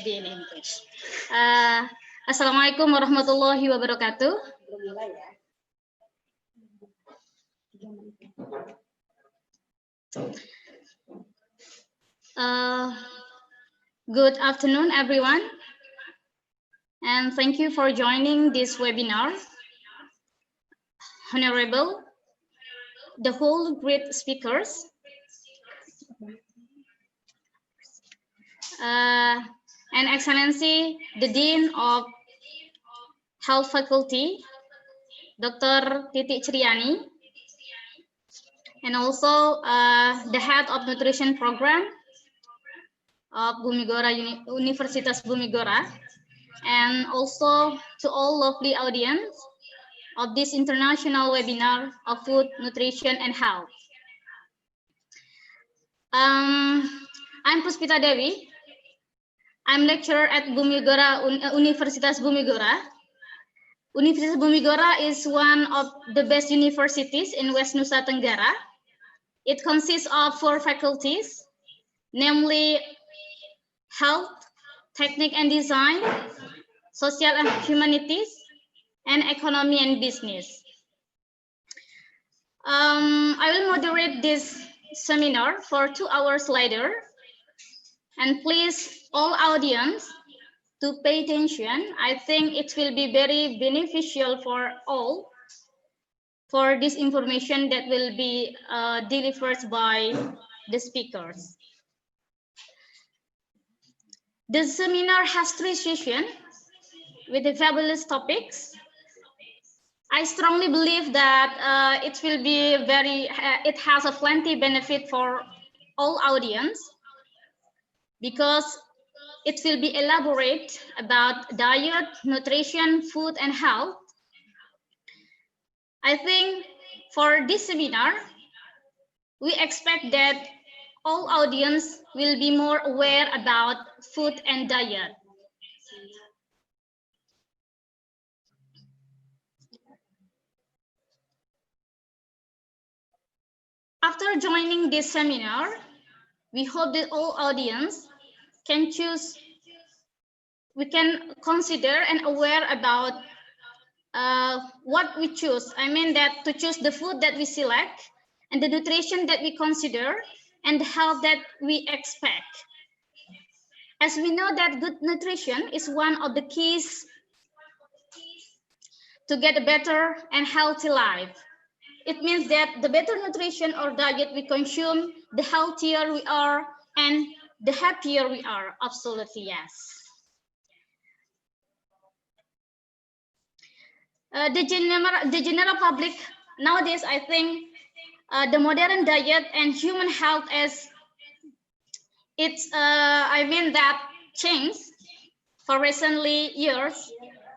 already in English. Assalamualaikum warahmatullahi wabarakatuh. Good afternoon, everyone, and thank you for joining this webinar. Honorable, the whole great speakers, and Excellency, the Dean of Health Faculty, Dr. Titik Ceriani, and also the Head of Nutrition Program of Bumigora Universitas Bumigora, and also to all lovely audience of this international webinar of food, nutrition, and health. I'm Puspita Dewi. I'm lecturer at Bumigora Universitas Bumigora. Universitas Bumigora is one of the best universities in West Nusa Tenggara. It consists of 4 faculties, namely Health, Technique and Design, Social and Humanities, and Economy and Business. I will moderate this seminar for 2 hours later. And please, all audience, to pay attention. I think it will be very beneficial for all for this information that will be delivered by the speakers. The seminar has 3 sessions with the fabulous topics. I strongly believe that it will be it has a plenty benefit for all audience because it will be elaborate about diet, nutrition, food, and health. I think for this seminar, we expect that all audience will be more aware about food and diet. After joining this seminar, we hope that all audience can choose, we can consider and aware about what we choose. I mean that to choose the food that we select and the nutrition that we consider and the health that we expect. As we know that good nutrition is one of the keys to get a better and healthy life. It means that the better nutrition or diet we consume, the healthier we are and the happier we are. Absolutely, yes. The general public nowadays, I think the modern diet and human health as it's I mean that changed for recently years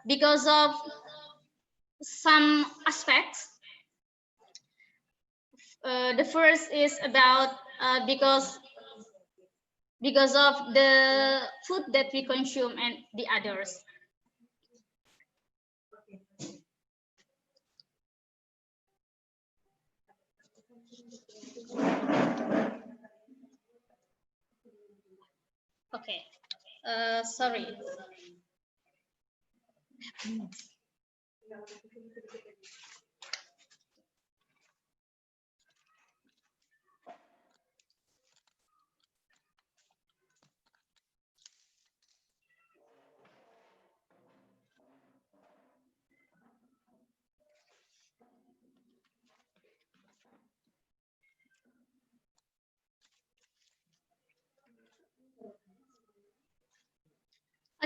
because of some aspects. The first is about because of the food that we consume and the others. Okay, sorry.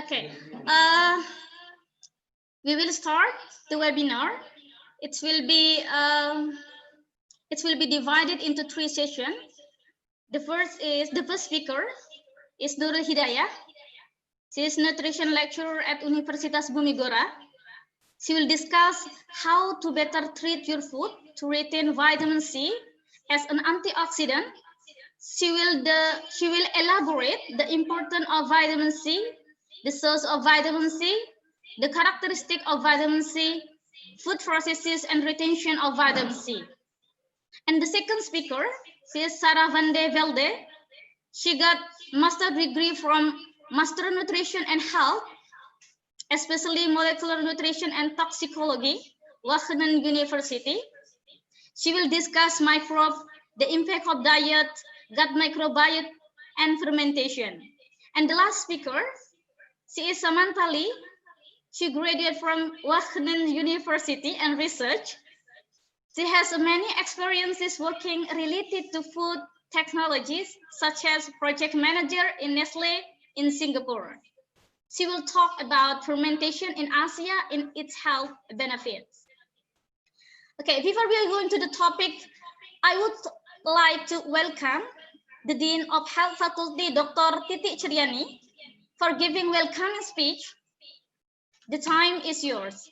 Okay, we will start the webinar. It will be divided into 3 sessions. The first speaker is Nurul Hidayah. She is nutrition lecturer at Universitas Bumigora. She will discuss how to better treat your food to retain vitamin C as an antioxidant. She will elaborate the importance of vitamin C, the source of vitamin C, the characteristic of vitamin C, food processes and retention of vitamin C. And the second speaker, she is Sarah van de Velde. She got master degree from Master Nutrition and Health, especially Molecular Nutrition and Toxicology, Wageningen University. She will discuss microbe, the impact of diet, gut microbiome, and fermentation. And the last speaker, she is Samantha Lee. She graduated from Wageningen University and research. She has many experiences working related to food technologies, such as project manager in Nestle in Singapore. She will talk about fermentation in Asia and its health benefits. Okay, before we are going to the topic, I would like to welcome the Dean of Health Faculty, Dr. Titi Ciryani, for giving welcoming speech. The time is yours.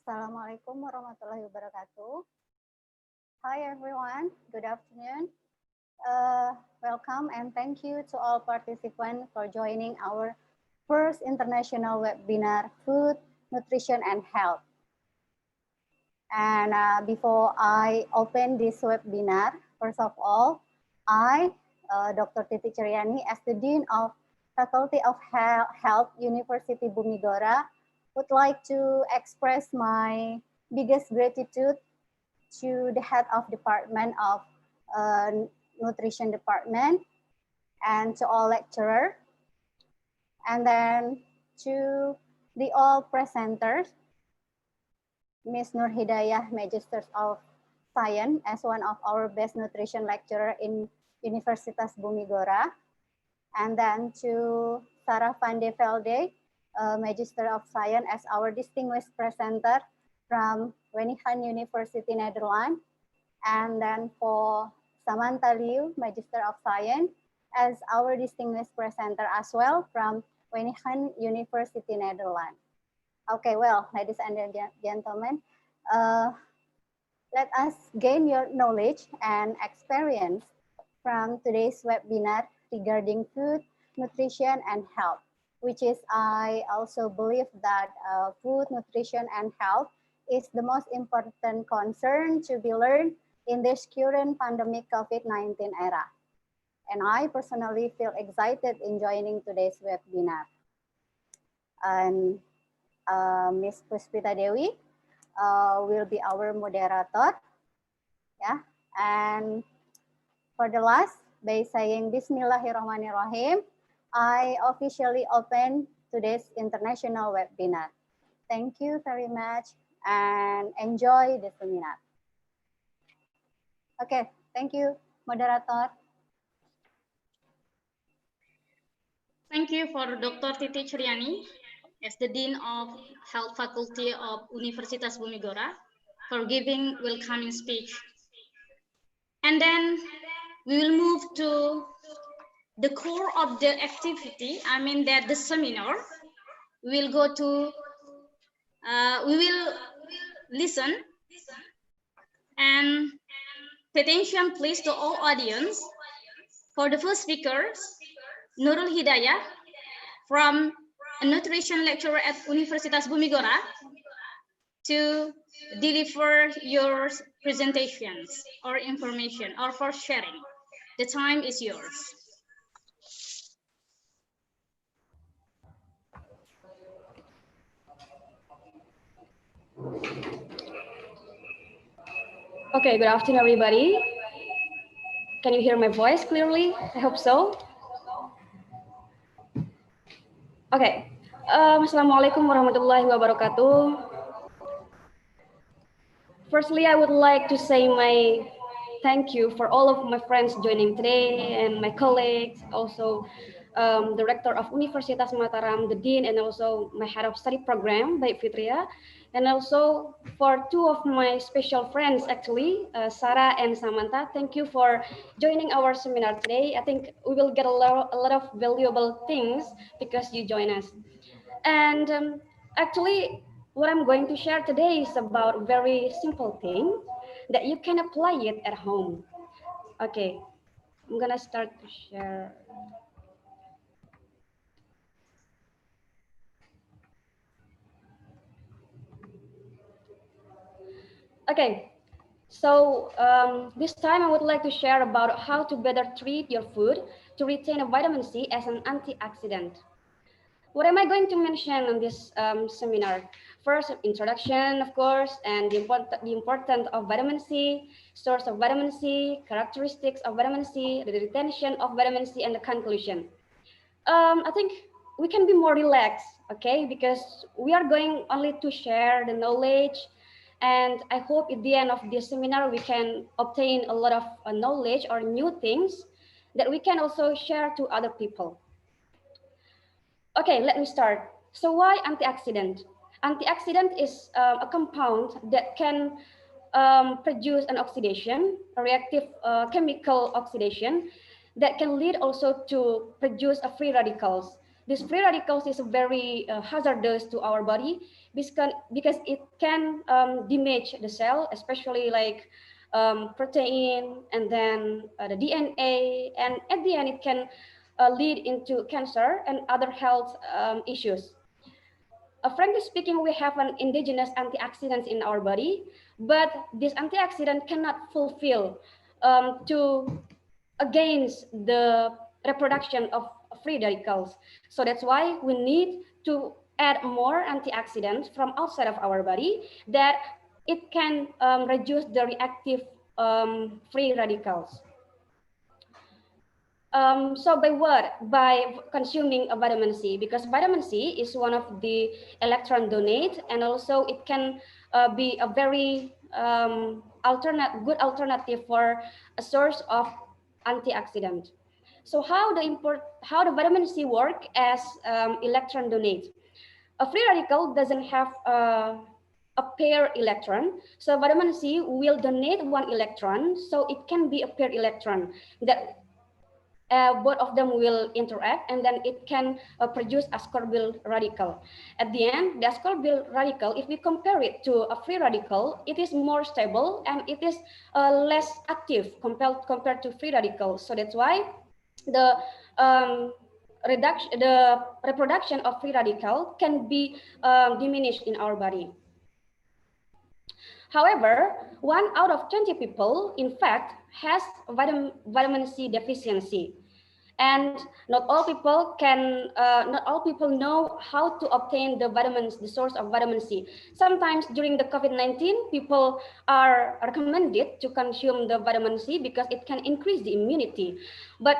Assalamualaikum warahmatullahi wabarakatuh. Hi everyone, good afternoon. Welcome and thank you to all participants for joining our first international webinar, Food, Nutrition and Health. And before I open this webinar, first of all, I, Dr. Titi Ciryani, as the Dean of Faculty of Health, University Bumigora, would like to express my biggest gratitude to the head of department of nutrition department and to all lecturers, and then to the all presenters, Ms. Nur Hidayah, Magister of Science, as one of our best nutrition lecturer in Universitas Bumigora, and then to Sarah van de Velde, Magister of Science, as our distinguished presenter from Wageningen University, Netherlands. And then for Samantha Liu, Magister of Science, as our distinguished presenter as well from Wageningen University, Netherlands. Okay, well, ladies and gentlemen, let us gain your knowledge and experience from today's webinar regarding food, nutrition, and health, which is I also believe that food, nutrition, and health is the most important concern to be learned in this current pandemic COVID-19 era. And I personally feel excited in joining today's webinar. And Ms. Puspita Dewi will be our moderator. Yeah, and for the last, by saying Bismillahirrahmanirrahim, I officially open today's international webinar. Thank you very much and enjoy the seminar. Okay, thank you, moderator. Thank you for Dr. Titi Ciryani, as the Dean of Health Faculty of Universitas Bumigora, for giving welcoming speech. And then we will move to the core of the activity. I mean that the seminar, we will go to, we will listen and pay attention please to all audience. For the first speaker, Nurul Hidayah, from a nutrition lecturer at Universitas Bumigora, to deliver your presentations or information or for sharing. The time is yours. Okay, good afternoon, everybody. Can you hear my voice clearly? I hope so. Okay. Assalamualaikum warahmatullahi wabarakatuh. Firstly, I would like to say my thank you for all of my friends joining today and my colleagues, also Director of Universitas Mataram, the Dean, and also my Head of Study Program, Baik Fitria, and also for two of my special friends, actually, Sarah and Samantha. Thank you for joining our seminar today. I think we will get a lot of valuable things because you join us. And actually, what I'm going to share today is about a very simple thing that you can apply it at home. Okay, I'm gonna start to share. Okay, so this time I would like to share about how to better treat your food to retain a vitamin C as an antioxidant. What am I going to mention on this seminar? First, introduction, of course, and the importance of vitamin C, source of vitamin C, characteristics of vitamin C, the retention of vitamin C, and the conclusion. I think we can be more relaxed, okay? Because we are going only to share the knowledge. And I hope at the end of this seminar, we can obtain a lot of knowledge or new things that we can also share to other people. Okay, let me start. So why antioxidant? Antioxidant is a compound that can produce an oxidation, a reactive chemical oxidation that can lead also to produce a free radicals. This free radicals is very hazardous to our body because it can damage the cell, especially like protein and then the DNA, and at the end it can lead into cancer and other health issues. Frankly speaking, we have an indigenous antioxidants in our body, but this antioxidant cannot fulfill to against the reproduction of free radicals. So that's why we need to add more antioxidants from outside of our body that it can reduce the reactive free radicals. So by what? By consuming a vitamin C, because vitamin C is one of the electron donate, and also it can be a very good alternative for a source of antioxidant. So how the vitamin C work as electron donate? A free radical doesn't have a pair electron, so vitamin C will donate one electron, so it can be a pair electron that both of them will interact, and then it can produce ascorbyl radical. At the end, the ascorbyl radical, if we compare it to a free radical, it is more stable and it is less active compared to free radicals. So that's why the the reproduction of free radical can be diminished in our body. However, 1 out of 20 people, in fact, has vitamin C deficiency. And not all people know how to obtain the vitamins, the source of vitamin C. Sometimes during the COVID-19, people are recommended to consume the vitamin C because it can increase the immunity. But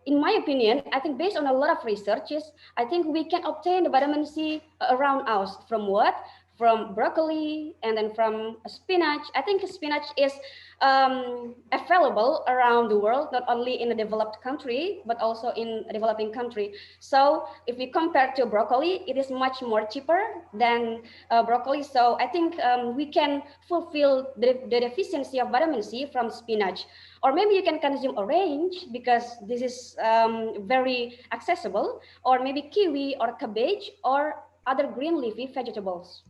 in my opinion, I think based on a lot of researches, I think we can obtain the vitamin C around us from what? From broccoli and then from spinach. I think spinach is available around the world, not only in a developed country, but also in a developing country. So if we compare to broccoli, it is much more cheaper than broccoli. So I think we can fulfill the deficiency of vitamin C from spinach. Or maybe you can consume orange because this is very accessible, or maybe kiwi or cabbage or other green leafy vegetables.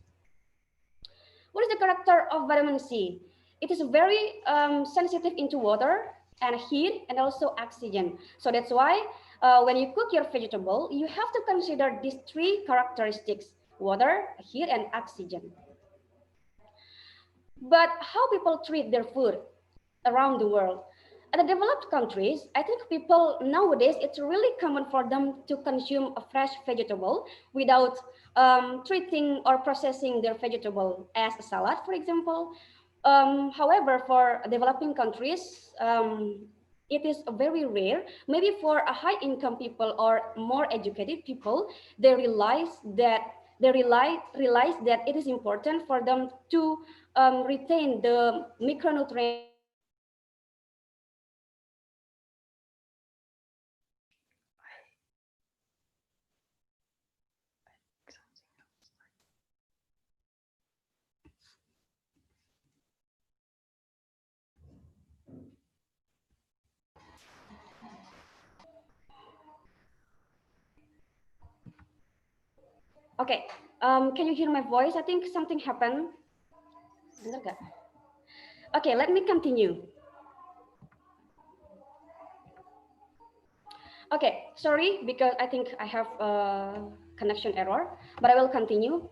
What is the character of vitamin C? It is very sensitive into water and heat and also oxygen. So that's why when you cook your vegetable, you have to consider these 3 characteristics: water, heat, and oxygen. But how people treat their food around the world? In the developed countries, I think people nowadays, it's really common for them to consume a fresh vegetable without treating or processing their vegetable as a salad, for example. However, for developing countries, it is very rare. Maybe for a high income people or more educated people, they realize that it is important for them to retain the micronutrients. Okay, can you hear my voice? I think something happened. Okay, let me continue. Okay, sorry, because I think I have a connection error, but I will continue.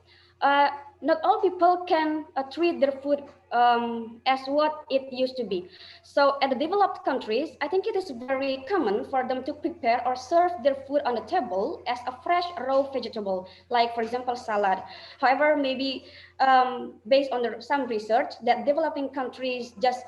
not all people can treat their food as what it used to be. So at the developed countries, I think it is very common for them to prepare or serve their food on the table as a fresh raw vegetable, like for example, salad. However, maybe based on some research that developing countries just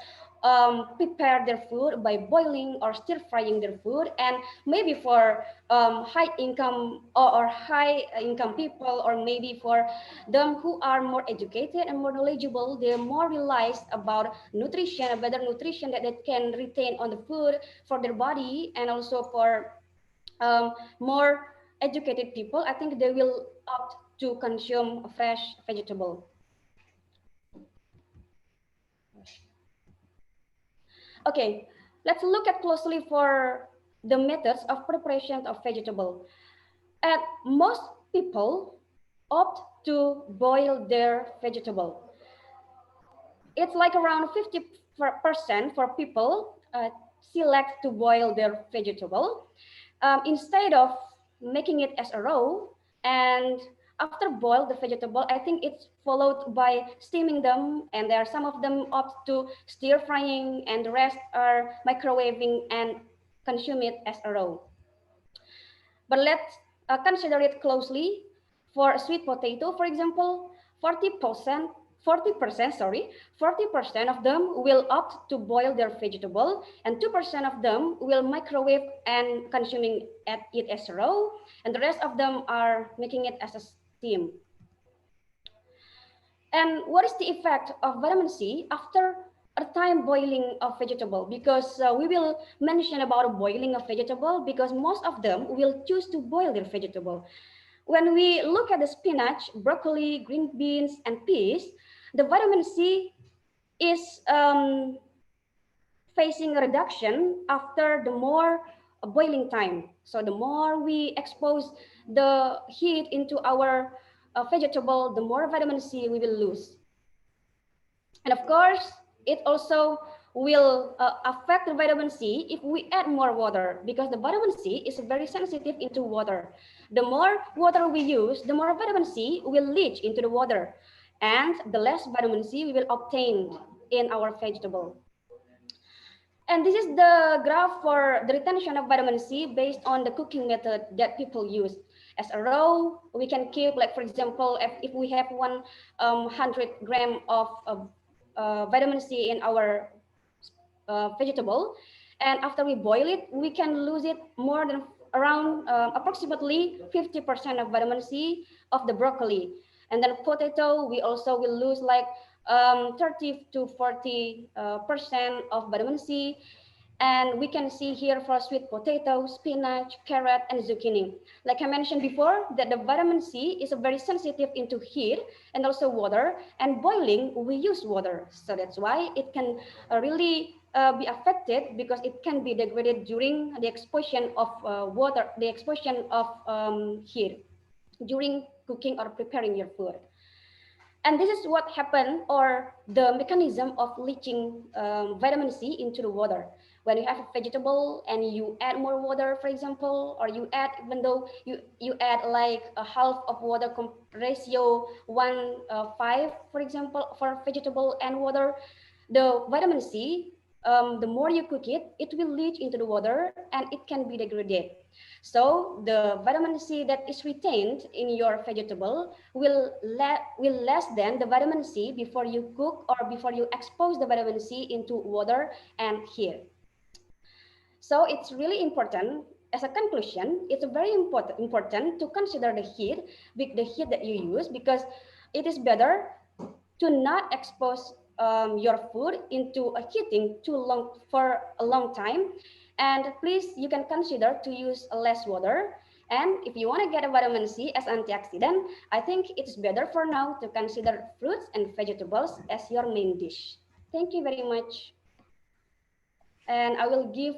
prepare their food by boiling or stir frying their food, and maybe for high income or high income people, or maybe for them who are more educated and more knowledgeable, they more realize about nutrition, a better nutrition that they can retain on the food for their body, and also for more educated people, I think they will opt to consume a fresh vegetable. Okay, let's look at closely for the methods of preparation of vegetable. And most people opt to boil their vegetable. It's like around 50% for people select to boil their vegetable instead of making it as a raw. And after boil the vegetable, I think it's followed by steaming them, and there are some of them opt to stir frying, and the rest are microwaving and consume it as a raw. But let's consider it closely. For a sweet potato, for example, 40% of them will opt to boil their vegetable, and 2% of them will microwave and consuming it as raw, and the rest of them are making it as a steam. And what is the effect of vitamin C after a time boiling of vegetable? Because we will mention about boiling of vegetable, because most of them will choose to boil their vegetable. When we look at the spinach, broccoli, green beans, and peas, the vitamin C is facing a reduction after the more boiling time. So the more we expose the heat into our vegetable, the more vitamin C we will lose. And of course, it also will affect the vitamin C if we add more water, because the vitamin C is very sensitive into water. The more water we use, the more vitamin C will leach into the water, and the less vitamin C we will obtain in our vegetable. And this is the graph for the retention of vitamin C based on the cooking method that people use. As a raw, we can keep, like for example, if we have 100 gram of vitamin C in our vegetable, and after we boil it, we can lose it more than around approximately 50% of vitamin C of the broccoli. And then potato, we also will lose like 30 to 40% of vitamin C. And we can see here for sweet potato, spinach, carrot, and zucchini. Like I mentioned before, that the vitamin C is very sensitive into heat and also water, and boiling, we use water. So that's why it can really be affected, because it can be degraded during the exposure of water, the exposure of heat during cooking or preparing your food. And this is what happened, or the mechanism of leaching vitamin C into the water. When you have a vegetable and you add more water, for example, or you add, even though you add like a half of water ratio 1:5, for example, for vegetable and water, the vitamin C, the more you cook it, it will leach into the water and it can be degraded. So the vitamin C that is retained in your vegetable will less than the vitamin C before you cook or before you expose the vitamin C into water and heat. So it's really important. As a conclusion, it's very important to consider the heat that you use, because it is better to not expose your food into a heating too long for a long time. And please, you can consider to use less water. And if you want to get a vitamin C as antioxidant, I think it's better for now to consider fruits and vegetables as your main dish. Thank you very much. And I will give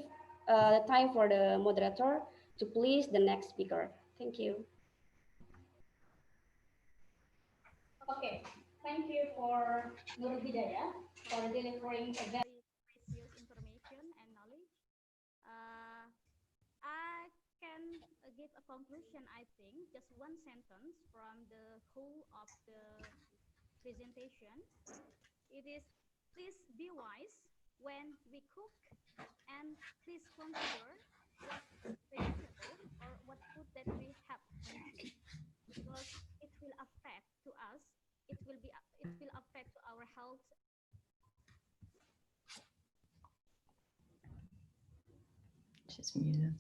the time for the moderator to please the next speaker. Thank you. Okay, thank you for Nur Hidayah for delivering a very precious information and knowledge. I can give give a conclusion, I think, just one sentence from the whole of the presentation. It is, please be wise when we cook, and please consider what vegetable or what food that we have consumed, because it will affect to us, it will affect to our health. Just muted.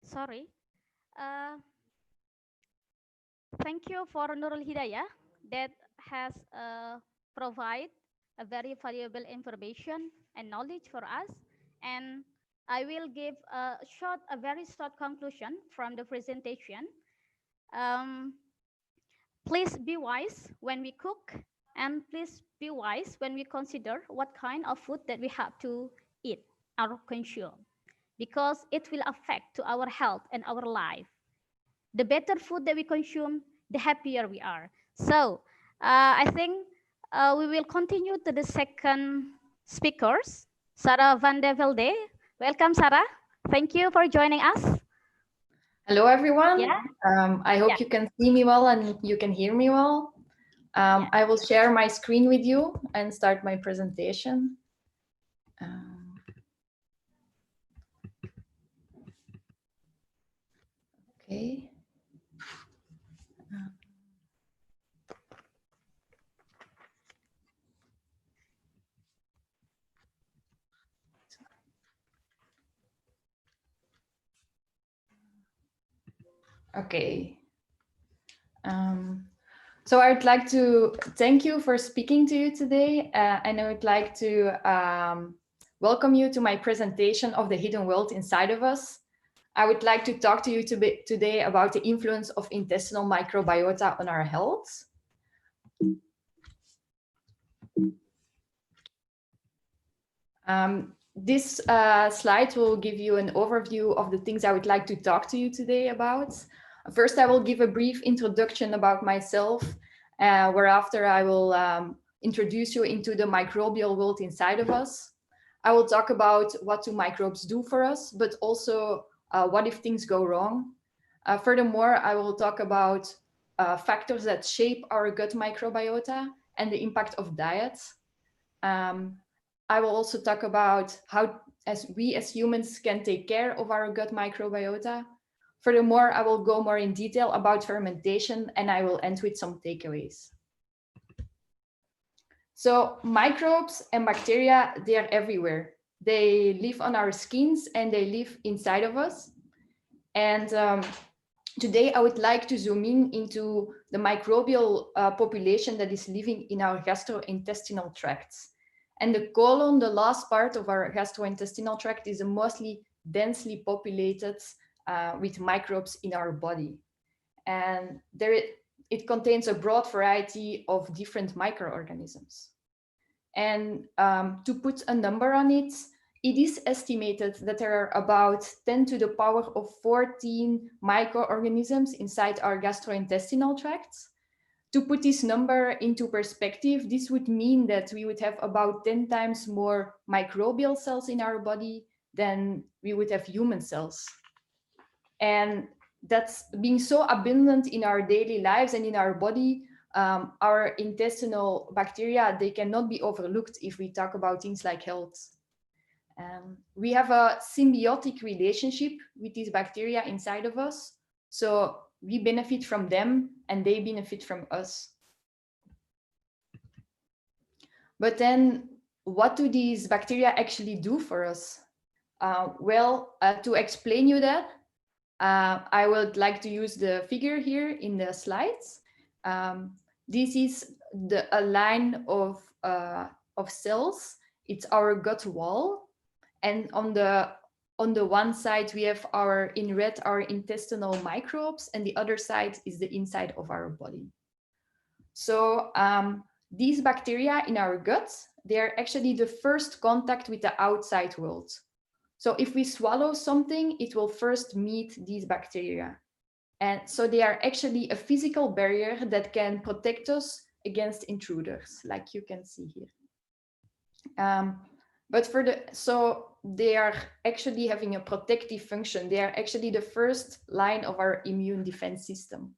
Sorry. Thank you for Nurul Hidayah that has provide a very valuable information and knowledge for us. And I will give a very short conclusion from the presentation. Please be wise when we cook, and please be wise when we consider what kind of food that we have to eat or consume, because it will affect to our health and our life. The better food that we consume, the happier we are. So I think we will continue to the second speakers, Sarah van der Velde. Welcome, Sarah. Thank you for joining us. Hello, everyone. Yeah. I hope Yeah. you can see me well and you can hear me well. Yeah. I will share my screen with you and start my presentation. Okay. Okay. So I'd like to thank you for speaking to you today, and I would like to welcome you to my presentation of the hidden world inside of us. I would like to talk to you today about the influence of intestinal microbiota on our health. This slide will give you an overview of the things I would like to talk to you today about. First, I will give a brief introduction about myself, whereafter I will introduce you into the microbial world inside of us. I will talk about what do microbes do for us, but also what if things go wrong. Furthermore, I will talk about factors that shape our gut microbiota and the impact of diet. I will also talk about how we as humans can take care of our gut microbiota. Furthermore, I will go more in detail about fermentation, and I will end with some takeaways. So microbes and bacteria, they are everywhere. They live on our skins and they live inside of us. And today I would like to zoom into the microbial population that is living in our gastrointestinal tracts. And the colon, the last part of our gastrointestinal tract, is mostly densely populated with microbes in our body. And it contains a broad variety of different microorganisms. And to put a number on it, it is estimated that there are about 10 to the power of 14 microorganisms inside our gastrointestinal tracts. To put this number into perspective, this would mean that we would have about 10 times more microbial cells in our body than we would have human cells. And that's being so abundant in our daily lives and in our body, our intestinal bacteria, they cannot be overlooked if we talk about things like health. We have a symbiotic relationship with these bacteria inside of us. So we benefit from them and they benefit from us. But then what do these bacteria actually do for us? To explain you that, I would like to use the figure here in the slides. This is a line of cells. It's our gut wall. And on the one side, we have in red, our intestinal microbes, and the other side is the inside of our body. So these bacteria in our gut, they're actually the first contact with the outside world. So if we swallow something, it will first meet these bacteria. And so they are actually a physical barrier that can protect us against intruders, like you can see here. But so they are actually having a protective function. They are actually the first line of our immune defense system.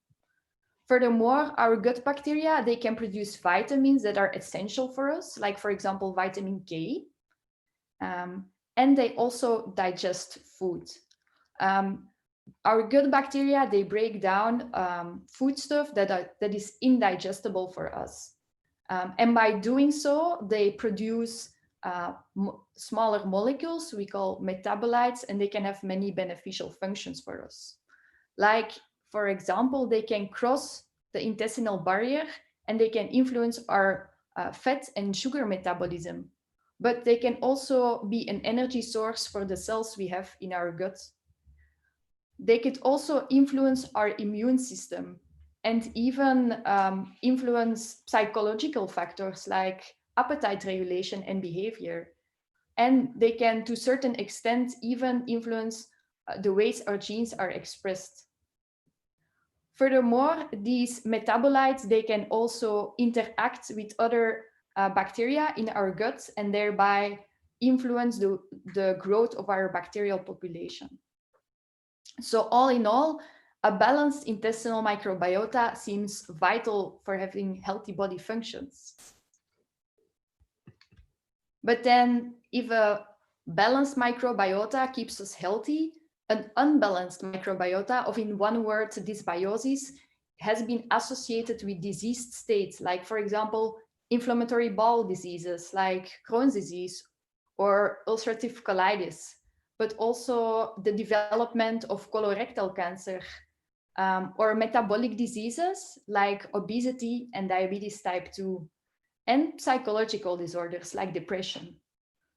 Furthermore, our gut bacteria, they can produce vitamins that are essential for us, like for example, vitamin K. And they also digest food. Our gut bacteria, they break down foodstuff that is indigestible for us. And by doing so, they produce smaller molecules we call metabolites, and they can have many beneficial functions for us. Like, for example, they can cross the intestinal barrier and they can influence our fat and sugar metabolism. But they can also be an energy source for the cells we have in our gut. They could also influence our immune system and even influence psychological factors like appetite regulation and behavior. And they can, to a certain extent, even influence the ways our genes are expressed. Furthermore, these metabolites, they can also interact with other bacteria in our guts and thereby influence the growth of our bacterial population. So all in all, a balanced intestinal microbiota seems vital for having healthy body functions. But then if a balanced microbiota keeps us healthy, an unbalanced microbiota, or in one word, dysbiosis, has been associated with diseased states, like, for example, inflammatory bowel diseases like Crohn's disease or ulcerative colitis, but also the development of colorectal cancer or metabolic diseases like obesity and diabetes type 2, and psychological disorders like depression.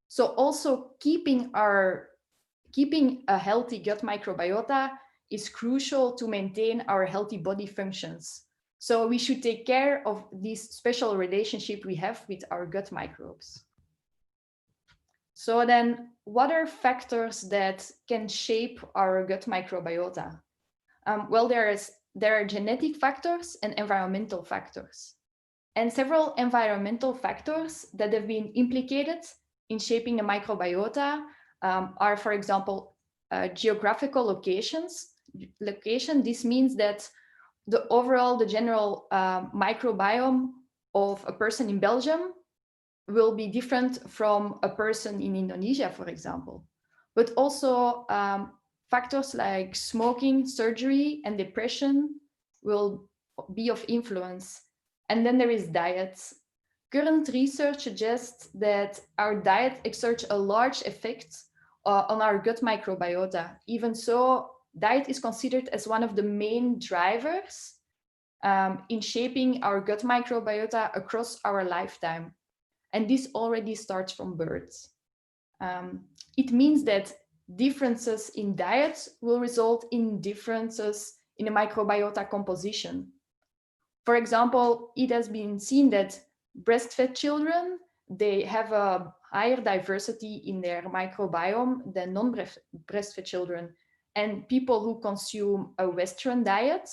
So also keeping a healthy gut microbiota is crucial to maintain our healthy body functions. So we should take care of this special relationship we have with our gut microbes. So then, what are factors that can shape our gut microbiota? Well, there are genetic factors and environmental factors. And several environmental factors that have been implicated in shaping the microbiota are, for example, geographical location. This means that the general microbiome of a person in Belgium will be different from a person in Indonesia, for example. But also factors like smoking, surgery, and depression will be of influence. And then there is diet. Current research suggests that our diet exerts a large effect on our gut microbiota. Even so, diet is considered as one of the main drivers in shaping our gut microbiota across our lifetime. And this already starts from birth. It means that differences in diet will result in differences in the microbiota composition. For example, it has been seen that breastfed children, they have a higher diversity in their microbiome than non-breastfed children. And people who consume a Western diet,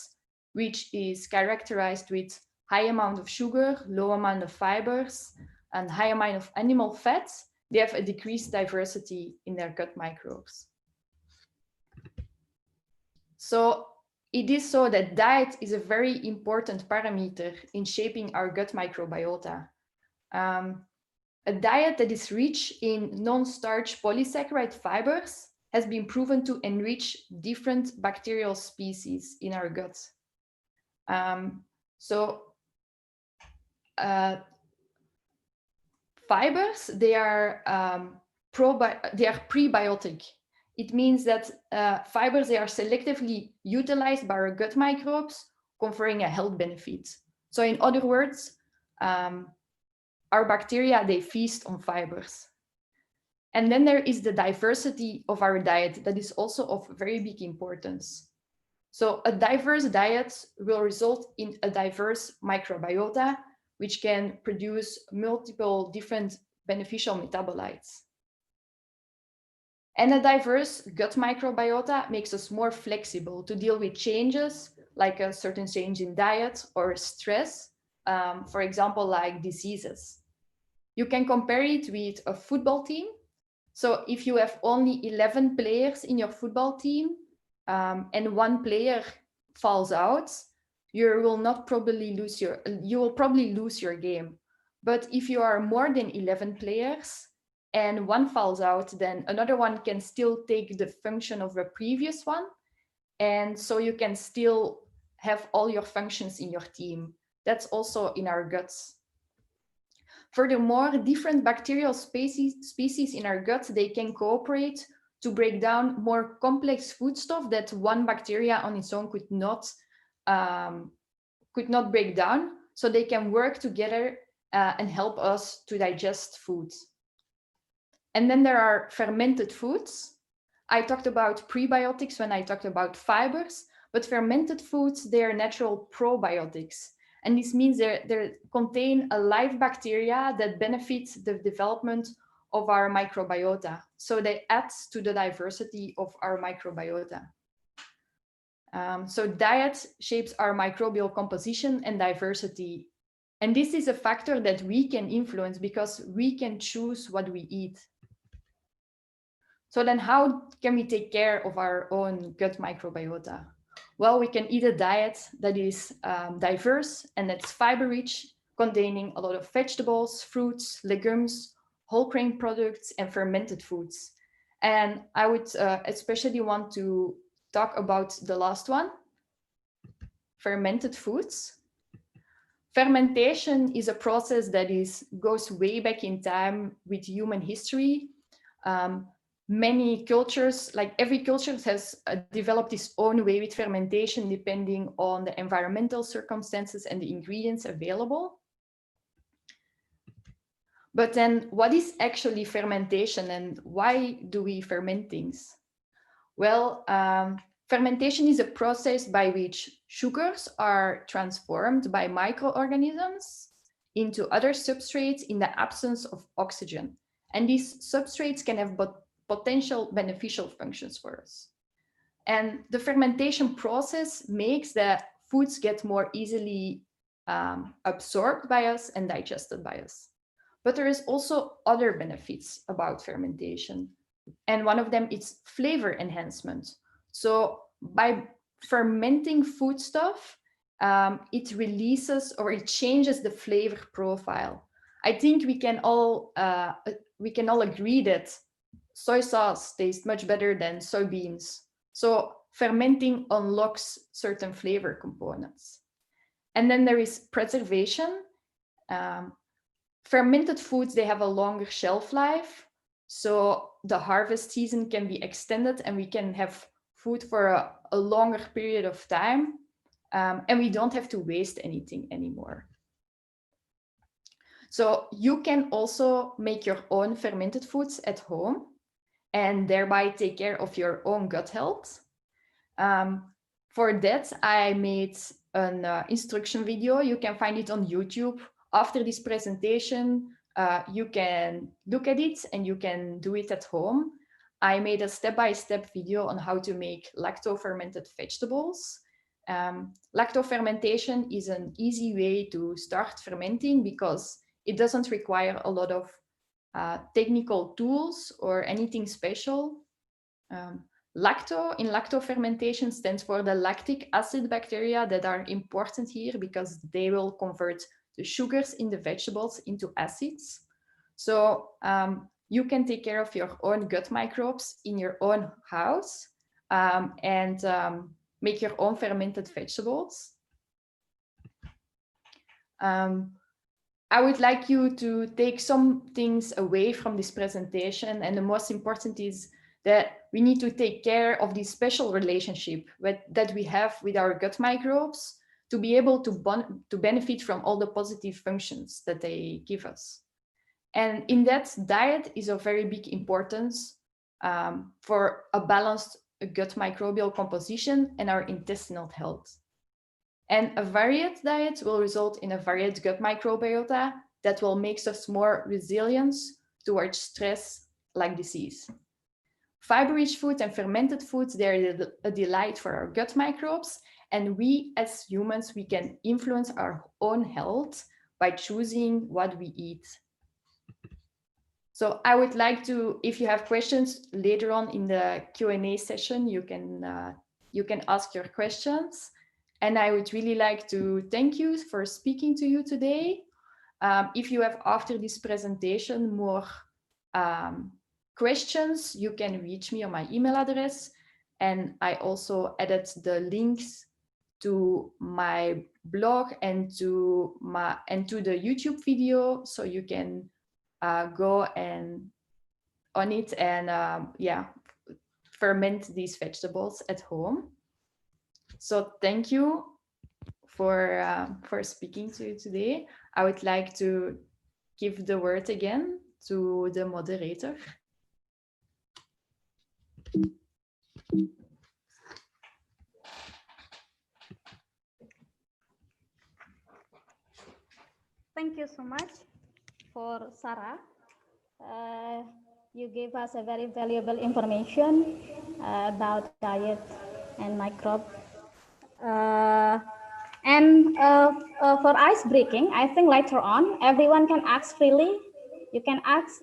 which is characterized with high amount of sugar, low amount of fibers, and high amount of animal fats, they have a decreased diversity in their gut microbes. So it is so that diet is a very important parameter in shaping our gut microbiota. A diet that is rich in non-starch polysaccharide fibers has been proven to enrich different bacterial species in our gut. Fibers, they are prebiotic. It means that fibers, they are selectively utilized by our gut microbes, conferring a health benefit. So in other words, our bacteria, they feast on fibers. And then there is the diversity of our diet that is also of very big importance. So a diverse diet will result in a diverse microbiota, which can produce multiple different beneficial metabolites. And a diverse gut microbiota makes us more flexible to deal with changes, like a certain change in diet or stress, for example, like diseases. You can compare it with a football team. So if you have only 11 players in your football team, and one player falls out, you will probably lose your game. But if you are more than 11 players and one falls out, then another one can still take the function of the previous one. And so you can still have all your functions in your team. That's also in our guts. Furthermore, different bacterial species in our gut, they can cooperate to break down more complex foodstuff that one bacteria on its own could not break down. So they can work together and help us to digest food. And then there are fermented foods. I talked about prebiotics when I talked about fibers, but fermented foods, they are natural probiotics. And this means they contain a live bacteria that benefits the development of our microbiota. So they add to the diversity of our microbiota. So diet shapes our microbial composition and diversity. And this is a factor that we can influence because we can choose what we eat. So then how can we take care of our own gut microbiota? Well, we can eat a diet that is diverse and that's fiber rich, containing a lot of vegetables, fruits, legumes, whole grain products, and fermented foods. And I would especially want to talk about the last one, fermented foods. Fermentation is a process that goes way back in time with human history. Many cultures, like every culture has developed its own way with fermentation depending on the environmental circumstances and the ingredients available. But then what is actually fermentation and why do we ferment things? Well, fermentation is a process by which sugars are transformed by microorganisms into other substrates in the absence of oxygen. And these substrates can have potential beneficial functions for us. And the fermentation process makes that foods get more easily absorbed by us and digested by us. But there is also other benefits about fermentation. And one of them is flavor enhancement. So by fermenting foodstuff, it releases or it changes the flavor profile. I think we can all agree that soy sauce tastes much better than soybeans. So fermenting unlocks certain flavor components. And then there is preservation. Fermented foods, they have a longer shelf life. So the harvest season can be extended and we can have food for a longer period of time. And we don't have to waste anything anymore. So you can also make your own fermented foods at home and thereby take care of your own gut health. For that, I made an instruction video. You can find it on YouTube. After this presentation, you can look at it and you can do it at home. I made a step-by-step video on how to make lacto-fermented vegetables. Lacto-fermentation is an easy way to start fermenting because it doesn't require a lot of technical tools or anything special. Lacto in lacto-fermentation stands for the lactic acid bacteria that are important here because they will convert the sugars in the vegetables into acids. So you can take care of your own gut microbes in your own house and make your own fermented vegetables. I would like you to take some things away from this presentation, and the most important is that we need to take care of this special relationship that we have with our gut microbes to be able to benefit from all the positive functions that they give us. And in that, diet is of very big importance for a balanced gut microbial composition and our intestinal health. And a varied diet will result in a varied gut microbiota that will make us more resilient towards stress like disease. Fiber-rich foods and fermented foods, they're a delight for our gut microbes. And we as humans, we can influence our own health by choosing what we eat. So I would like to, if you have questions later on in the Q&A session, you can ask your questions. And I would really like to thank you for speaking to you today. If you have, after this presentation, more questions, you can reach me on my email address. And I also added the links to my blog and to the YouTube video, so you can go and on it and ferment these vegetables at home. So thank you for speaking to you today. I would like to give the word again to the moderator. Thank you so much for Sarah. You gave us a very valuable information about diet and microbe. For ice breaking, I think later on, everyone can ask freely. You can ask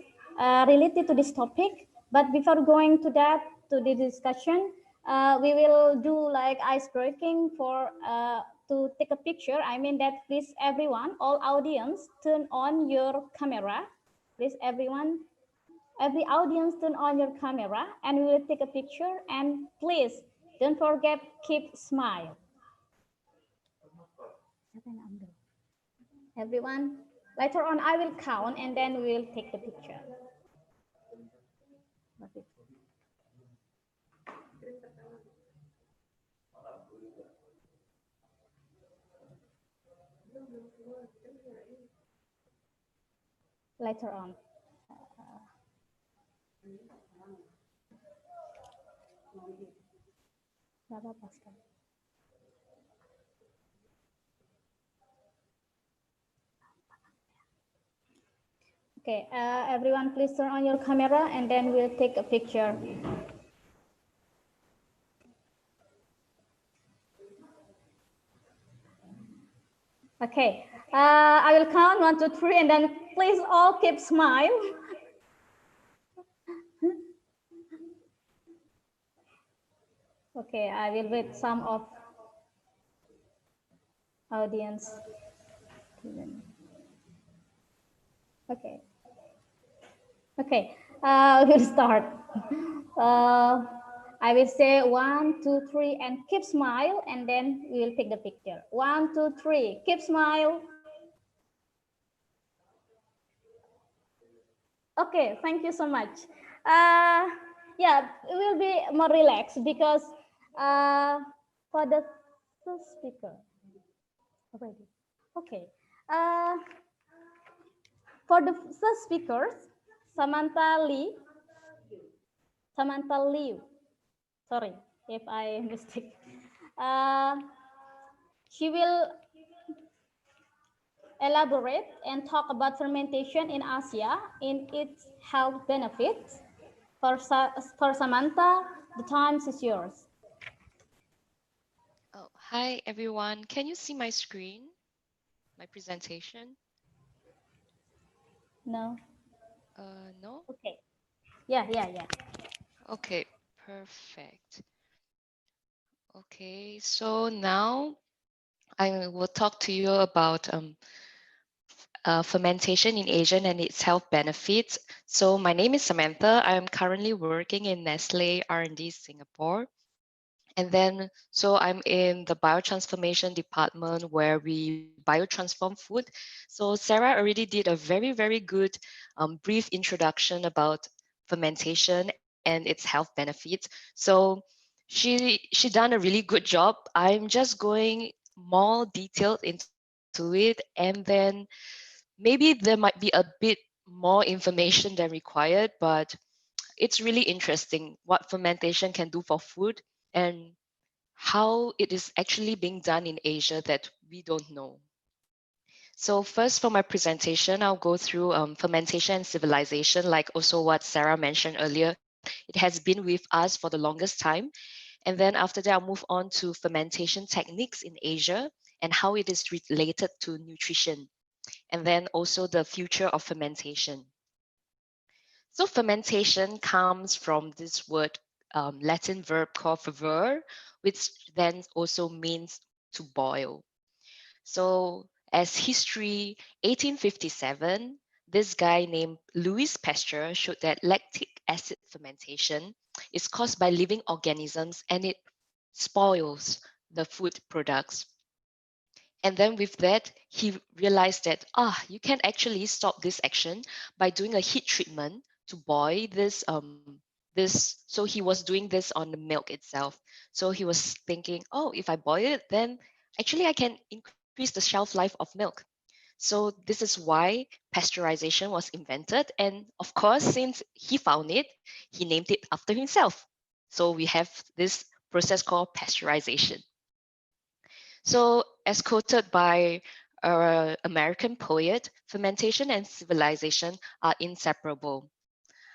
related to this topic, but before going to that, to the discussion, we will do like ice breaking for to take a picture. I mean that please everyone, all audience, turn on your camera. Please everyone, every audience turn on your camera and we will take a picture, and please don't forget keep smile. Everyone, later on I will count and then we will take the picture. Later on. Okay, everyone please turn on your camera and then we'll take a picture. Okay, I will count 1, 2, 3, and then please all keep smile. Okay, I will wait some of audience. Okay. Okay, we'll start. I will say 1, 2, 3, and keep smile, and then we will take the picture. 1, 2, 3, keep smile. Okay, thank you so much. Yeah, it will be more relaxed because for the first speaker already. Okay. For the first speakers, Samantha Lee. Sorry if I mistake. She will elaborate and talk about fermentation in Asia in its health benefits. For Samantha, the time is yours. Oh, hi everyone. Can you see my screen? My presentation? No. No? Okay. Yeah. Okay, perfect. Okay, so now I will talk to you about fermentation in Asia and its health benefits. So my name is Samantha. I am currently working in Nestle R&D Singapore. And then, so I'm in the biotransformation department where we biotransform food. So Sarah already did a very, very good brief introduction about fermentation and its health benefits. So she done a really good job. I'm just going more detailed into it, and then maybe there might be a bit more information than required, but it's really interesting what fermentation can do for food and how it is actually being done in Asia that we don't know. So first for my presentation, I'll go through fermentation and civilization, like also what Sarah mentioned earlier. it has been with us for the longest time. And then after that, I'll move on to fermentation techniques in Asia and how it is related to nutrition. And then also the future of fermentation. So fermentation comes from this word, Latin verb called fervor, which then also means to boil. So as history, 1857, this guy named Louis Pasteur showed that lactic acid fermentation is caused by living organisms and it spoils the food products. And then with that, he realized that, you can actually stop this action by doing a heat treatment to boil so he was doing this on the milk itself. So he was thinking, if I boil it, then actually I can increase the shelf life of milk. So this is why pasteurization was invented. And of course, since he found it, he named it after himself. So we have this process called pasteurization. So as quoted by our American poet, fermentation and civilization are inseparable.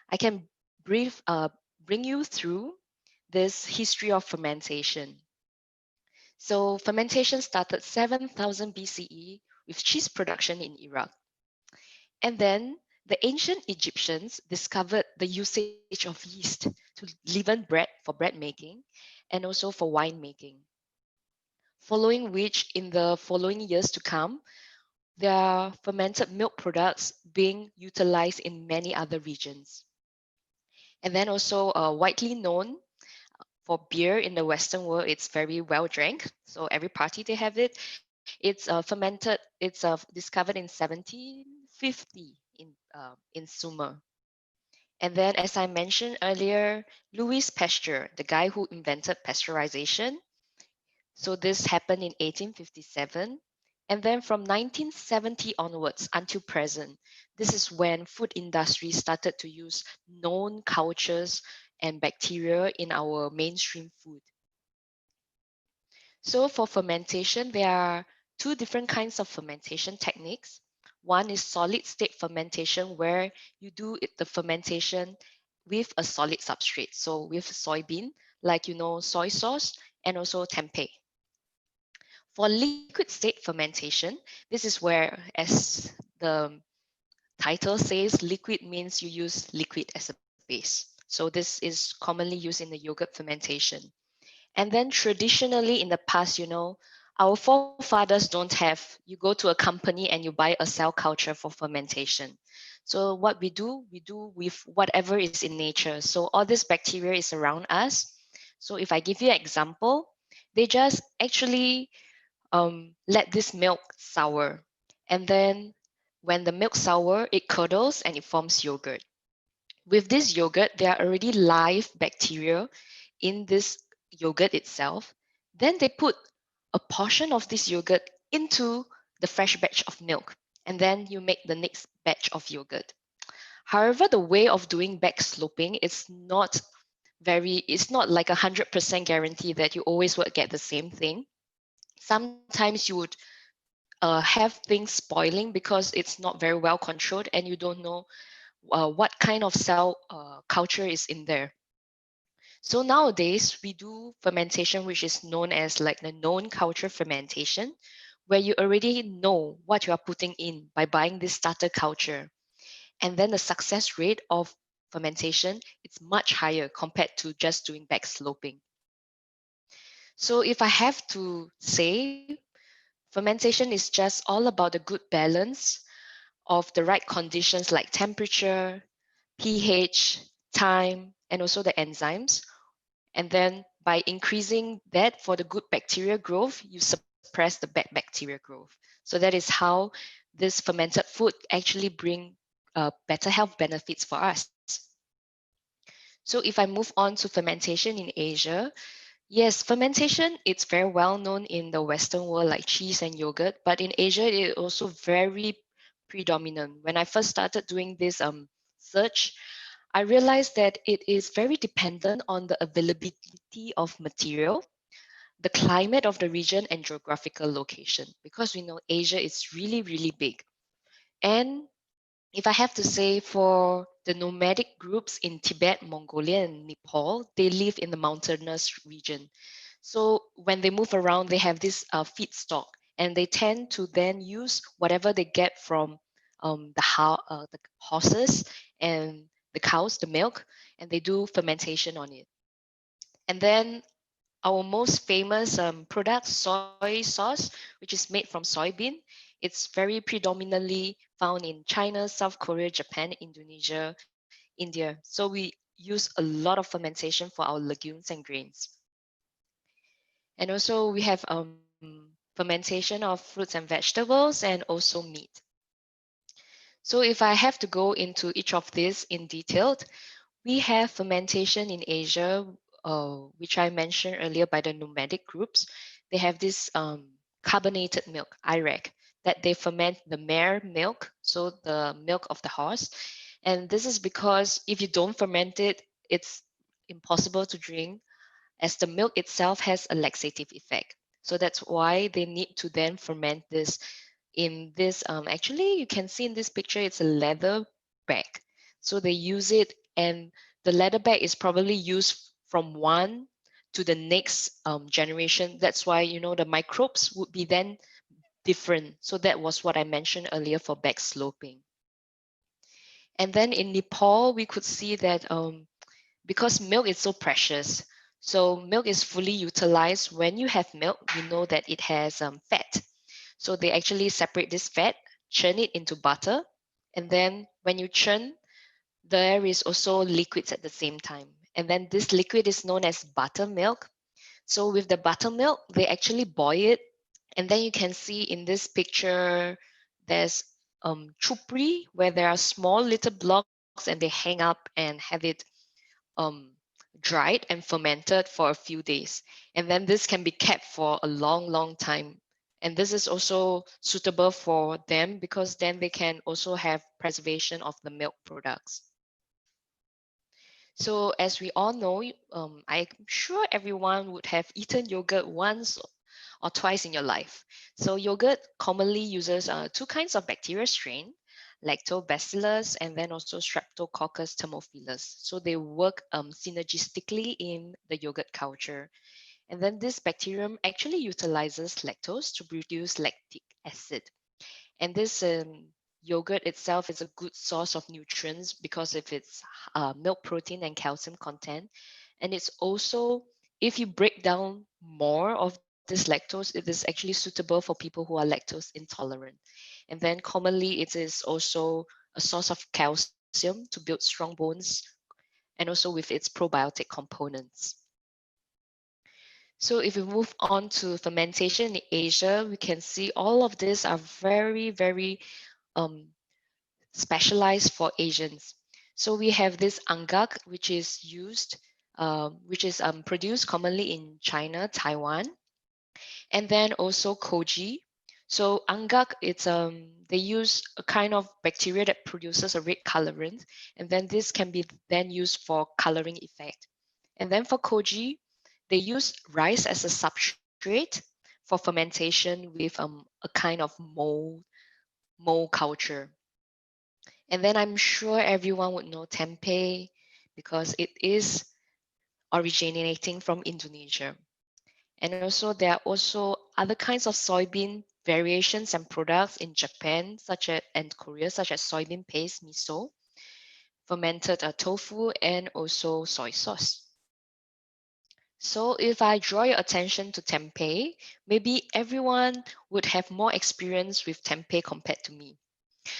I can bring you through this history of fermentation. So fermentation started 7000 BCE with cheese production in Iraq. And then the ancient Egyptians discovered the usage of yeast to leaven bread for bread making and also for wine making. Following which, in the following years to come, there are fermented milk products being utilized in many other regions. And then also widely known for beer in the Western world, it's very well drank. So every party they have it. It's fermented. It's discovered in 1750 in Sumer. And then, as I mentioned earlier, Louis Pasteur, the guy who invented pasteurization. So this happened in 1857. And then from 1970 onwards until present, this is when food industry started to use known cultures and bacteria in our mainstream food. So for fermentation, there are two different kinds of fermentation techniques. One is solid state fermentation, where you do the fermentation with a solid substrate. So with soybean, like soy sauce and also tempeh. For liquid state fermentation, this is where, as the title says, liquid means you use liquid as a base. So this is commonly used in the yogurt fermentation. And then traditionally in the past, our forefathers don't have, you go to a company and you buy a cell culture for fermentation. So what we do with whatever is in nature. So all this bacteria is around us. So if I give you an example, they just actually let this milk sour. And then when the milk sour, it curdles and it forms yogurt. With this yogurt, there are already live bacteria in this yogurt itself. Then they put a portion of this yogurt into the fresh batch of milk. And then you make the next batch of yogurt. However, the way of doing back sloping is it's not like 100% guarantee that you always will get the same thing. Sometimes you would have things spoiling because it's not very well controlled and you don't know what kind of cell culture is in there. So nowadays we do fermentation, which is known as like the known culture fermentation, where you already know what you are putting in by buying this starter culture. And then the success rate of fermentation is much higher compared to just doing back sloping. So if I have to say, fermentation is just all about the good balance of the right conditions like temperature, pH, time, and also the enzymes. And then by increasing that for the good bacteria growth, you suppress the bad bacteria growth. So that is how this fermented food actually bring better health benefits for us. So if I move on to fermentation in Asia, yes, fermentation, it's very well known in the Western world like cheese and yogurt, but in Asia, it is also very predominant. When I first started doing this search, I realized that it is very dependent on the availability of material, the climate of the region, and geographical location, because we know Asia is really, really big. And if I have to say, for the nomadic groups in Tibet, Mongolia, and Nepal, they live in the mountainous region. So when they move around, they have this feedstock, and they tend to then use whatever they get from the horses and the cows, the milk, and they do fermentation on it. And then our most famous product, soy sauce, which is made from soybean. It's very predominantly found in China, South Korea, Japan, Indonesia, India. So we use a lot of fermentation for our legumes and grains. And also we have fermentation of fruits and vegetables and also meat. So if I have to go into each of these in detail, we have fermentation in Asia, which I mentioned earlier by the nomadic groups. They have this carbonated milk, IREC, that they ferment the mare milk, so the milk of the horse. And this is because if you don't ferment it, it's impossible to drink, as the milk itself has a laxative effect. So that's why they need to then ferment this in this. Actually, you can see in this picture, it's a leather bag. So they use it, and the leather bag is probably used from one to the next generation. That's why, the microbes would be then different. So that was what I mentioned earlier for back sloping. And then in Nepal, we could see that because milk is so precious, so milk is fully utilized. When you have milk, you know that it has fat. So they actually separate this fat, churn it into butter, and then when you churn, there is also liquids at the same time. And then this liquid is known as buttermilk. So with the buttermilk, they actually boil it. And then you can see in this picture, there's chupri, where there are small little blocks and they hang up and have it um, dried and fermented for a few days. And then this can be kept for a long, long time. And this is also suitable for them because then they can also have preservation of the milk products. So as we all know, I'm sure everyone would have eaten yogurt once or twice in your life. So yogurt commonly uses two kinds of bacteria strain, Lactobacillus and then also Streptococcus thermophilus. So they work synergistically in the yogurt culture. And then this bacterium actually utilizes lactose to produce lactic acid. And this yogurt itself is a good source of nutrients because of its milk protein and calcium content. And it's also, if you break down more of this lactose, it is actually suitable for people who are lactose intolerant. And then commonly it is also a source of calcium to build strong bones and also with its probiotic components. So if we move on to fermentation in Asia, we can see all of these are very, very um, specialized for Asians. So we have this angak, which is produced commonly in China, Taiwan, and then also koji. So angak, they use a kind of bacteria that produces a red colorant, and then this can be then used for coloring effect. And then for koji, they use rice as a substrate for fermentation with a kind of mold culture. And then I'm sure everyone would know tempeh because it is originating from Indonesia. And also there are also other kinds of soybean variations and products in Japan and Korea, such as soybean paste, miso, fermented tofu, and also soy sauce. So if I draw your attention to tempeh, maybe everyone would have more experience with tempeh compared to me.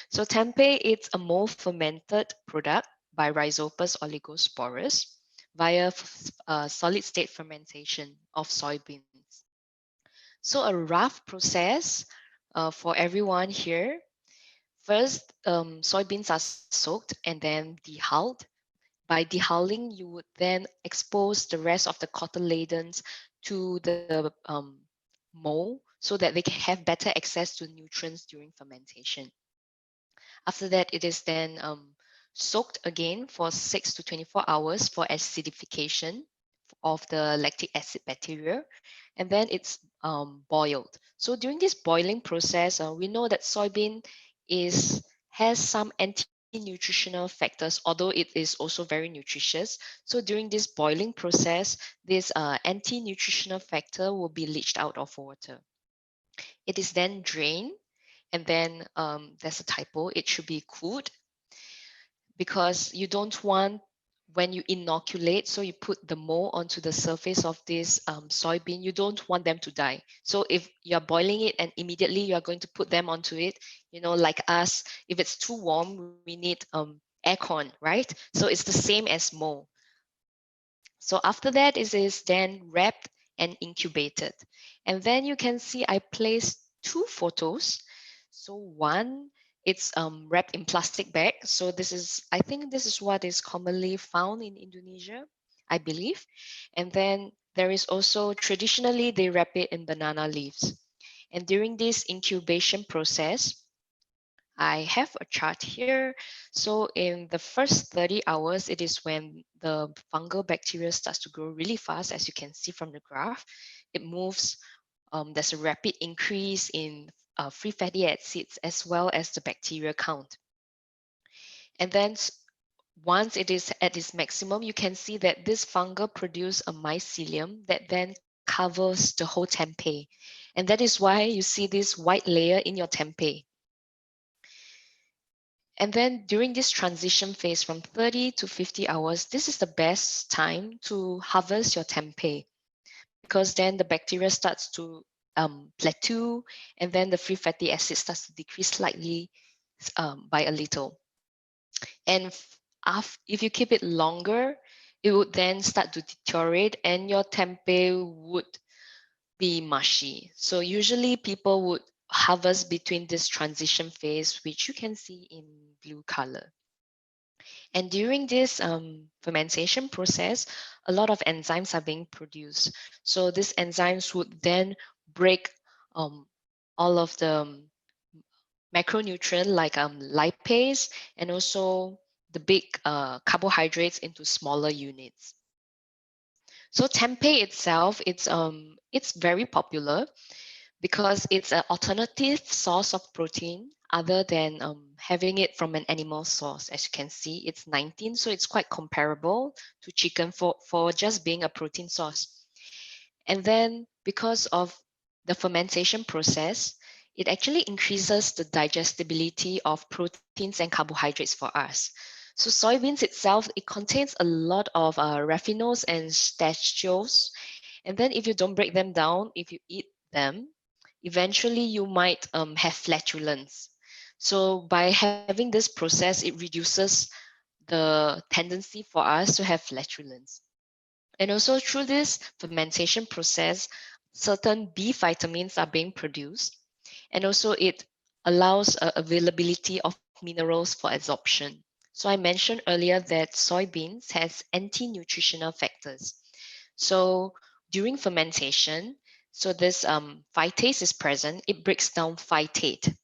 So tempeh is a more fermented product by Rhizopus oligosporus via solid state fermentation of soybeans. So a rough process for everyone here. First, soybeans are soaked and then dehulled. By dehulling, you would then expose the rest of the cotyledons to the mold so that they can have better access to nutrients during fermentation. After that, it is then soaked again for 6 to 24 hours for acidification of the lactic acid bacteria, and then it's boiled. So during this boiling process, we know that soybean has some anti-nutritional factors, although it is also very nutritious. So during this boiling process, this anti-nutritional factor will be leached out of water. It is then drained, and then there's a typo, it should be cooled, because you don't want, when you inoculate, so you put the mold onto the surface of this soybean, you don't want them to die. So if you're boiling it and immediately you're going to put them onto it, you know, like us, if it's too warm, we need aircon, right? So it's the same as mold. So after that, it is then wrapped and incubated. And then you can see I placed 2 photos. So one, it's wrapped in plastic bag. So this is, I think this is what is commonly found in Indonesia, I believe. And then there is also, traditionally, they wrap it in banana leaves. And during this incubation process, I have a chart here. So in the first 30 hours, it is when the fungal bacteria starts to grow really fast, as you can see from the graph. It moves, there's a rapid increase in free fatty acids as well as the bacteria count. And then once it is at its maximum, you can see that this fungus produces a mycelium that then covers the whole tempeh. And that is why you see this white layer in your tempeh. And then during this transition phase from 30 to 50 hours, this is the best time to harvest your tempeh, because then the bacteria starts to plateau, and then the free fatty acid starts to decrease slightly by a little. And if you keep it longer, it would then start to deteriorate and your tempeh would be mushy. So usually people would harvest between this transition phase, which you can see in blue color. And during this fermentation process, a lot of enzymes are being produced. So these enzymes would then break all of the macronutrient like lipase and also the big carbohydrates into smaller units. So tempeh itself, it's very popular because it's an alternative source of protein other than having it from an animal source. As you can see, it's 19, so it's quite comparable to chicken for just being a protein source. And then because of the fermentation process, it actually increases the digestibility of proteins and carbohydrates for us. So soybeans itself, it contains a lot of raphinols and stachiols. And then if you don't break them down, if you eat them, eventually you might have flatulence. So by having this process, it reduces the tendency for us to have flatulence. And also through this fermentation process, certain B vitamins are being produced. And also it allows availability of minerals for absorption. So I mentioned earlier that soybeans has anti-nutritional factors. So during fermentation, so this phytase is present, it breaks down phytate.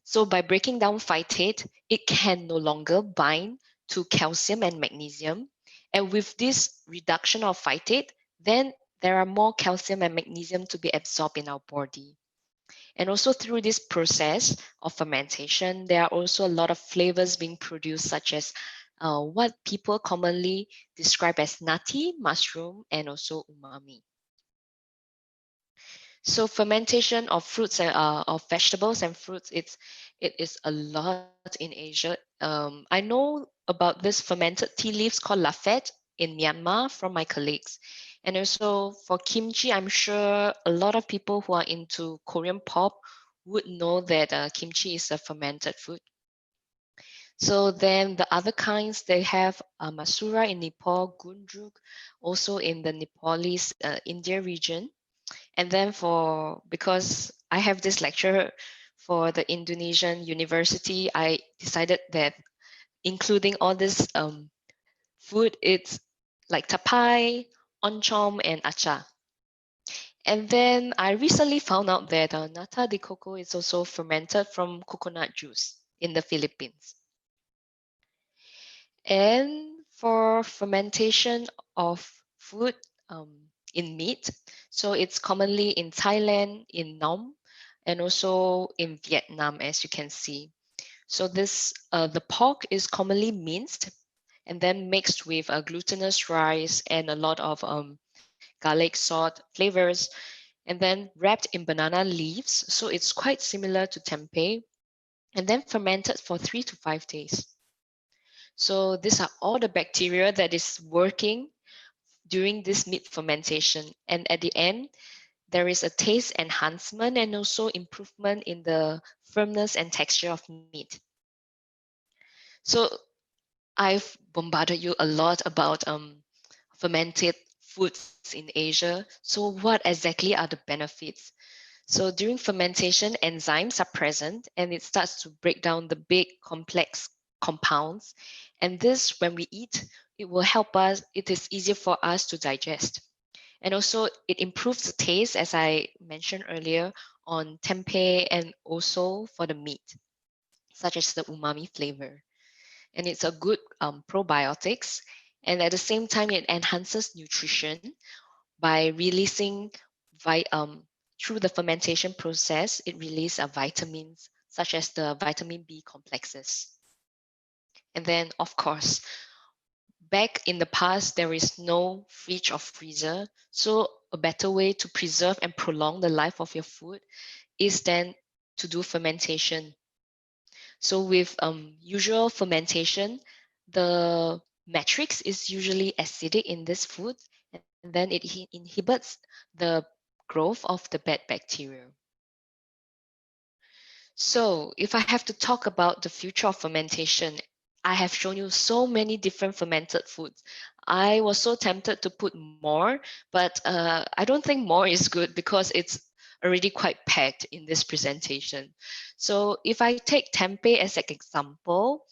So by breaking down phytate, it can no longer bind to calcium and magnesium. And with this reduction of phytate, then there are more calcium and magnesium to be absorbed in our body. And also through this process of fermentation, there are also a lot of flavors being produced, such as what people commonly describe as nati, mushroom, and also umami. So fermentation of fruits and of vegetables and fruits, it is a lot in Asia. I know about this fermented tea leaves called lafette in Myanmar from my colleagues. And also for kimchi, I'm sure a lot of people who are into Korean pop would know that kimchi is a fermented food. So then the other kinds, they have Masura in Nepal, Gundruk, also in the Nepalese India region. And then because I have this lecture for the Indonesian university, I decided that including all this food, it's like tapai, oncom, and acar. And then I recently found out that nata de coco is also fermented from coconut juice in the Philippines. And for fermentation of food in meat, so it's commonly in Thailand, in Nam, and also in Vietnam, as you can see. So this the pork is commonly minced and then mixed with glutinous rice and a lot of garlic, salt, flavors, and then wrapped in banana leaves. So it's quite similar to tempeh, and then fermented for 3 to 5 days. So these are all the bacteria that is working during this meat fermentation. And at the end, there is a taste enhancement and also improvement in the firmness and texture of meat. So I've bombarded you a lot about fermented foods in Asia. So what exactly are the benefits? So during fermentation, enzymes are present and it starts to break down the big complex compounds. And this, when we eat, it will help us, it is easier for us to digest. And also it improves the taste, as I mentioned earlier, on tempeh and also for the meat, such as the umami flavor. And it's a good probiotics. And at the same time, it enhances nutrition by releasing through the fermentation process, it releases vitamins such as the vitamin B complexes. And then, of course, back in the past, there is no fridge or freezer. So a better way to preserve and prolong the life of your food is then to do fermentation. So with usual fermentation, the matrix is usually acidic in this food, and then it inhibits the growth of the bad bacteria. So if I have to talk about the future of fermentation, I have shown you so many different fermented foods. I was so tempted to put more, but I don't think more is good because it's already quite packed in this presentation. So if I take tempeh as an example,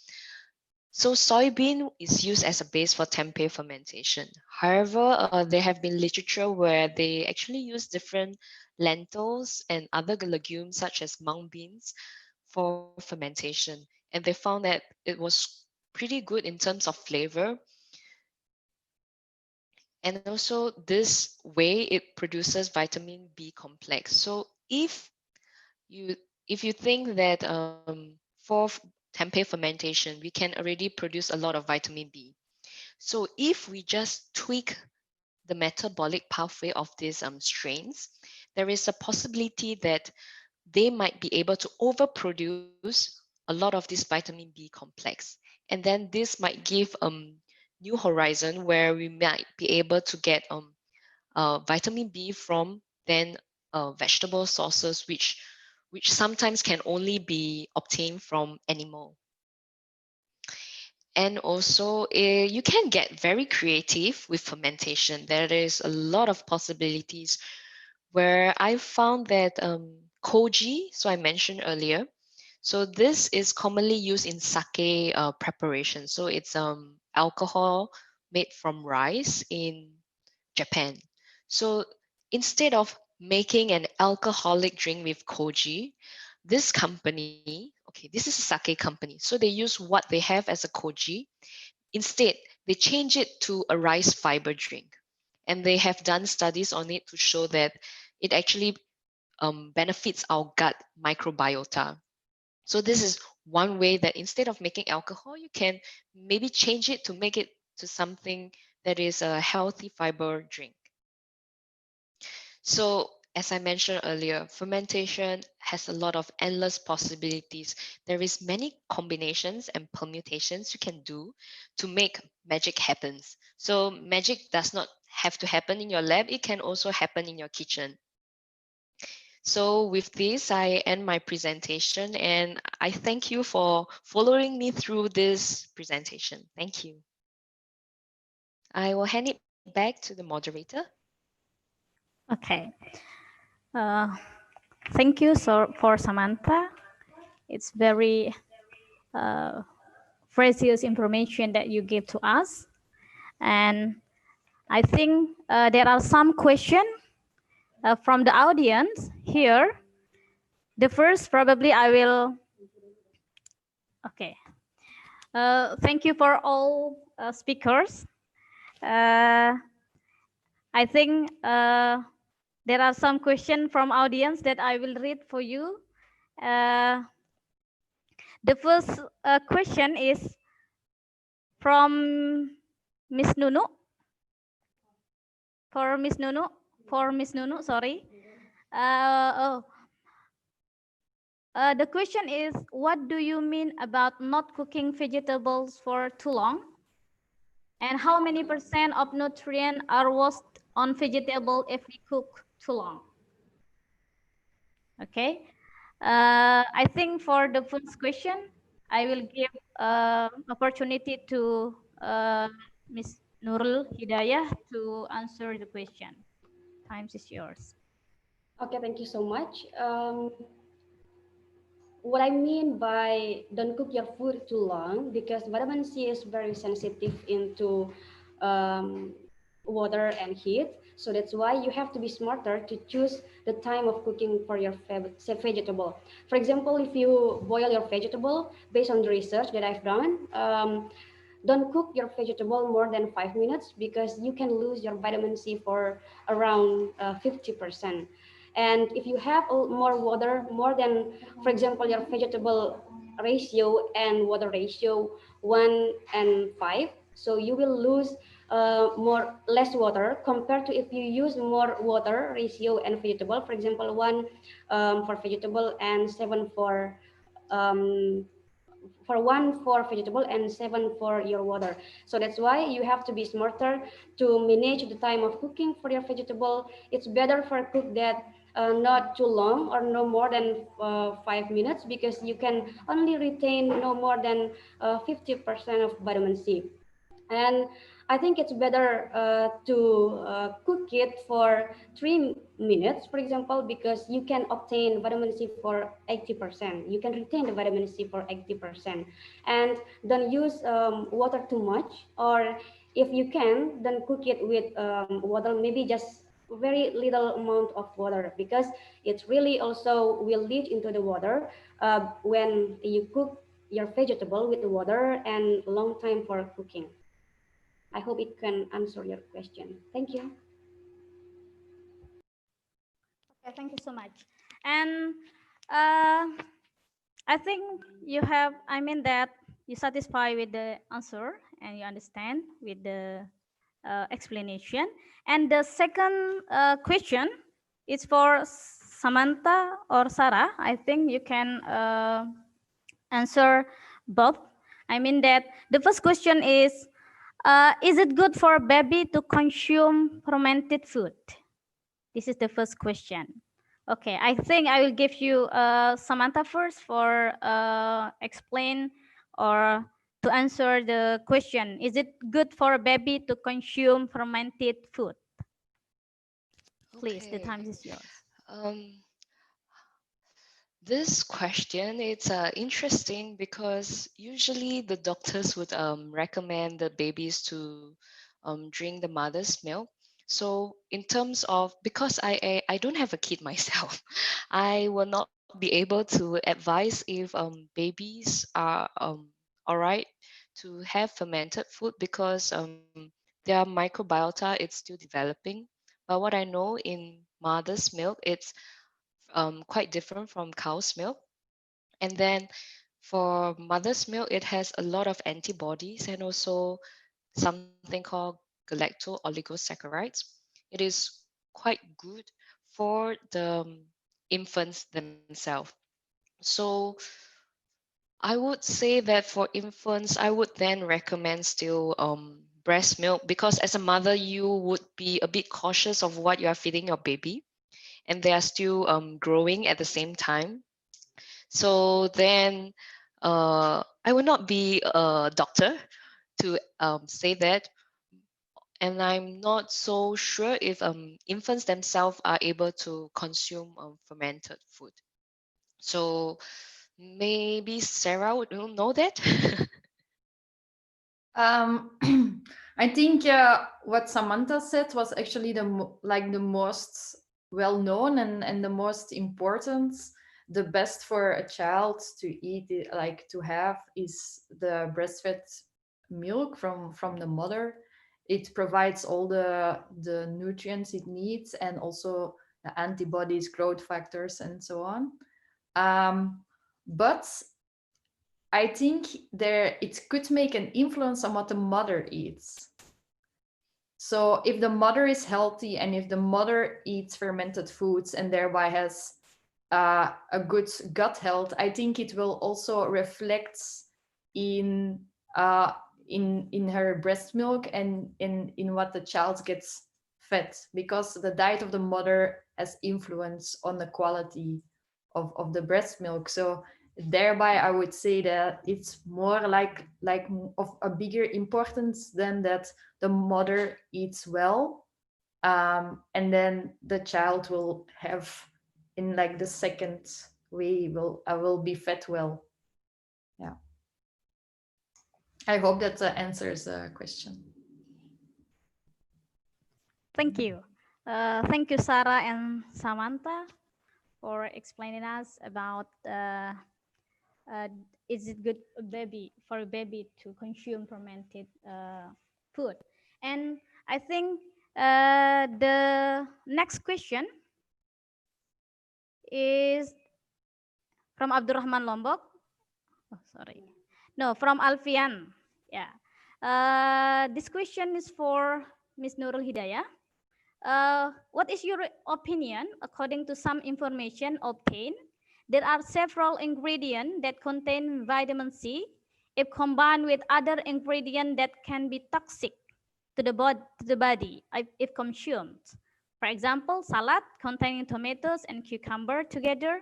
so soybean is used as a base for tempeh fermentation. However, there have been literature where they actually use different lentils and other legumes such as mung beans for fermentation. And they found that it was pretty good in terms of flavor. And also this way it produces vitamin B complex. So you if you think that for tempeh fermentation, we can already produce a lot of vitamin B. So if we just tweak the metabolic pathway of these strains, there is a possibility that they might be able to overproduce a lot of this vitamin B complex. And then this might give new horizon where we might be able to get vitamin B from then vegetable sources, which sometimes can only be obtained from animal. And also, you can get very creative with fermentation. There is a lot of possibilities where I found that koji, so I mentioned earlier, so this is commonly used in sake preparation. So it's alcohol made from rice in Japan. So instead of making an alcoholic drink with koji, this company, okay, this is a sake company. So they use what they have as a koji. Instead, they change it to a rice fiber drink. And they have done studies on it to show that it actually benefits our gut microbiota. So this is one way that instead of making alcohol, you can maybe change it to make it to something that is a healthy fiber drink. So as I mentioned earlier, fermentation has a lot of endless possibilities. There is many combinations and permutations you can do to make magic happen. So magic does not have to happen in your lab. It can also happen in your kitchen. So with this, I end my presentation and I thank you for following me through this presentation. Thank you. I will hand it back to the moderator. Okay. Thank you for Samantha. It's very precious information that you give to us. And I think there are some questions from the audience here. The first, probably I will. Okay. Thank you for all speakers. I think there are some questions from audience that I will read for you. The first question is from Miss Nunu. For Miss Nunu, sorry. The question is, what do you mean about not cooking vegetables for too long? And how many % of nutrient are lost on vegetable if we cook too long? Okay. I think for the first question, I will give opportunity to Ms. Nurul Hidayah to answer the question. Time is yours. Okay, thank you so much. What I mean by don't cook your food too long, because vitamin C is very sensitive into water and heat. So that's why you have to be smarter to choose the time of cooking for your vegetable. For example, if you boil your vegetable, based on the research that I've done, don't cook your vegetable more than 5 minutes, because you can lose your vitamin C for around 50%. And if you have more water, more than, for example, your vegetable ratio and water ratio 1:5, so you will lose less water compared to if you use more water ratio and vegetable. For example, 1 for vegetable and 7 for 1 for vegetable and 7 for your water. So that's why you have to be smarter to manage the time of cooking for your vegetable. It's better for a cook that not too long or no more than 5 minutes, because you can only retain no more than 50% of vitamin C. And I think it's better to cook it for 3 minutes, for example, because you can obtain vitamin C for 80%. You can retain the vitamin C for 80%. And don't use water too much, or if you can, then cook it with water, maybe just very little amount of water, because it really also will leach into the water when you cook your vegetable with the water and long time for cooking. I hope it can answer your question. Thank you. Okay, thank you so much. And I think you have, I mean that you satisfied with the answer and you understand with the explanation. And the second question is for Samantha or Sarah. I think you can answer both. I mean that the first question is it good for a baby to consume fermented food? This is the first question. Okay, I think I will give you Samantha first for explain or to answer the question. Is it good for a baby to consume fermented food? Please, the Okay. time is yours. This question, it's interesting because usually the doctors would recommend the babies to drink the mother's milk. So in terms of, because I don't have a kid myself, I will not be able to advise if babies are all right to have fermented food, because their microbiota, it's still developing. But what I know, in mother's milk, it's quite different from cow's milk. And then for mother's milk, it has a lot of antibodies and also something called galacto-oligosaccharides. It is quite good for the infants themselves. So I would say that for infants, I would then recommend still breast milk, because as a mother, you would be a bit cautious of what you are feeding your baby, and they are still growing at the same time. So then I will not be a doctor to say that. And I'm not so sure if infants themselves are able to consume fermented food. So maybe Sarah would know that. I think what Samantha said was actually the most well known and the most important. The best for a child to eat, like to have, is the breastfed milk from the mother. It provides all the nutrients it needs, and also the antibodies, growth factors, and so on. But I think it could make an influence on what the mother eats. So if the mother is healthy and if the mother eats fermented foods and thereby has a good gut health, I think it will also reflect in her breast milk and in what the child gets fed, because the diet of the mother has influence on the quality of the breast milk. So thereby I would say that it's more like of a bigger importance than that the mother eats well, and then the child will have, in like the second way, will be fed well. Yeah, I hope that answers the question. Thank you. Thank you, Sarah and Samantha, for explaining us about is it good for a baby to consume fermented food. And I think the next question is from Abdurrahman Lombok. Oh, sorry. No, from Alfian. Yeah. This question is for Ms. Nurul Hidayah. What is your opinion? According to some information obtained, there are several ingredients that contain vitamin C. If combined with other ingredients that can be toxic to the body if consumed. For example, salad containing tomatoes and cucumber together,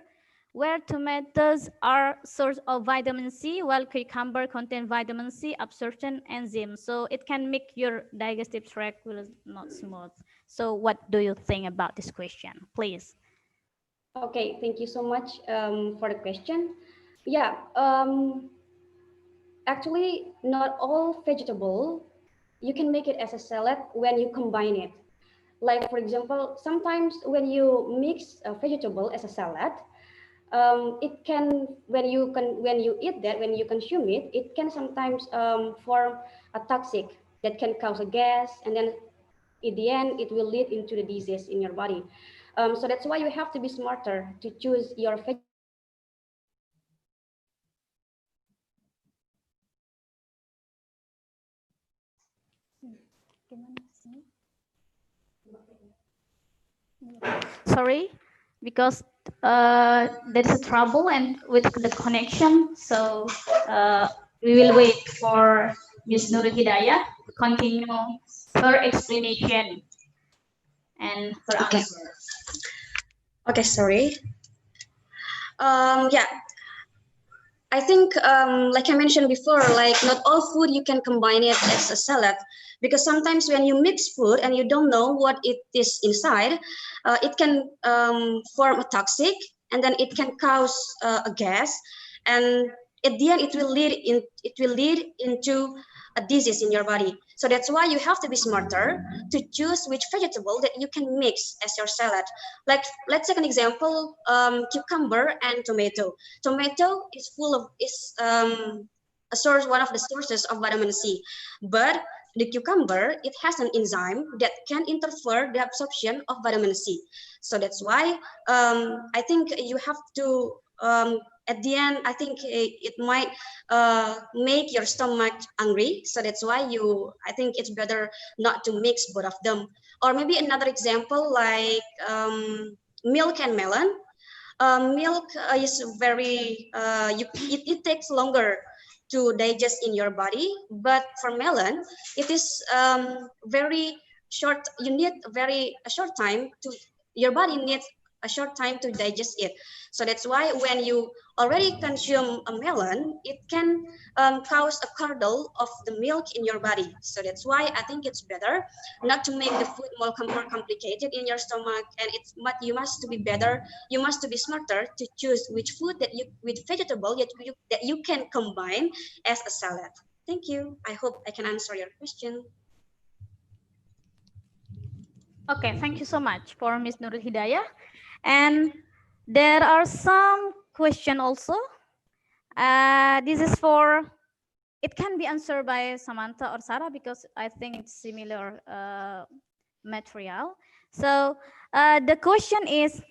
where tomatoes are source of vitamin C, while cucumber contain vitamin C absorption enzyme. So it can make your digestive tract will not smooth. So what do you think about this question, please? Okay, thank you so much for the question. Yeah, actually, not all vegetable you can make it as a salad when you combine it. Like for example, sometimes when you mix a vegetable as a salad, it can when you eat that, when you consume it, it can sometimes form a toxic that can cause a gas, and then in the end it will lead into the disease in your body. So that's why you have to be smarter to choose your vegetable. Sorry, because there is a trouble and with the connection. So we will wait for Ms. Nurul Hidayah to continue her explanation and her answer. Okay, sorry. Yeah, I think, like I mentioned before, like not all food you can combine it as a salad, because sometimes when you mix food and you don't know what it is inside, it can form a toxic, and then it can cause a gas, and at the end it will lead into a disease in your body. So that's why you have to be smarter to choose which vegetable that you can mix as your salad. Like, let's take an example, cucumber and tomato. Tomato is one of the sources of vitamin C, but the cucumber, it has an enzyme that can interfere the absorption of vitamin C. So that's why I think you have to, at the end, I think it might make your stomach angry. So that's why I think it's better not to mix both of them. Or maybe another example, like milk and melon. Milk is very, it takes longer to digest in your body, but for melon, it is very short. You need a short time your body needs a short time to digest it. So that's why when you already consume a melon, it can cause a curdle of the milk in your body. So that's why I think it's better not to make the food more complicated in your stomach, and you must be smarter to choose which vegetable that you can combine as a salad. Thank you. I hope I can answer your question. Okay, thank you so much for Ms. Nurul Hidayah. And there are some questions also. This is it can be answered by Samantha or Sarah, because I think it's similar material. So the question is,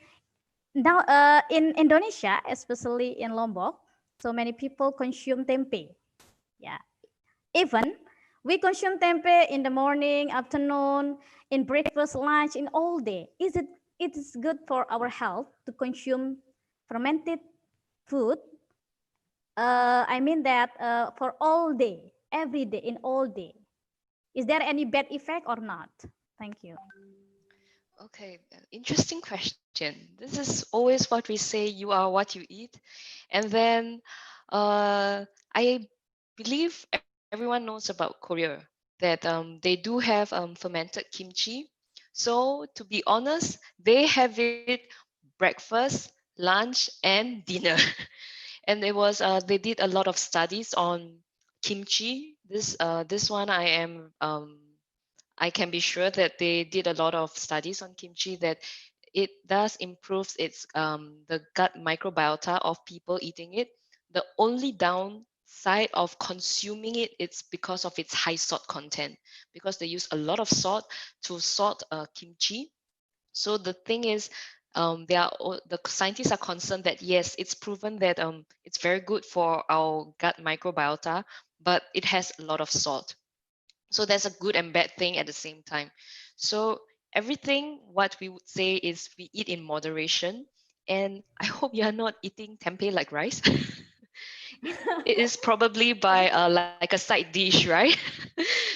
now in Indonesia, especially in Lombok, so many people consume tempeh. Yeah. Even we consume tempeh in the morning, afternoon, in breakfast, lunch, in all day. It is good for our health to consume fermented food? I mean that for all day, every day, in all day. Is there any bad effect or not? Thank you. Okay, interesting question. This is always what we say, you are what you eat. And then I believe everyone knows about Korea, that they do have fermented kimchi. So to be honest, they have it breakfast, lunch, and dinner. And it was they did a lot of studies on kimchi. This one I can be sure that they did a lot of studies on kimchi, that it does improve its the gut microbiota of people eating it. The only downside of consuming it, it's because of its high salt content, because they use a lot of salt to salt kimchi. So the thing is, the scientists are concerned that yes, it's proven that it's very good for our gut microbiota, but it has a lot of salt. So there's a good and bad thing at the same time. So everything what we would say is we eat in moderation. And I hope you are not eating tempeh like rice. It is probably by like a side dish, right?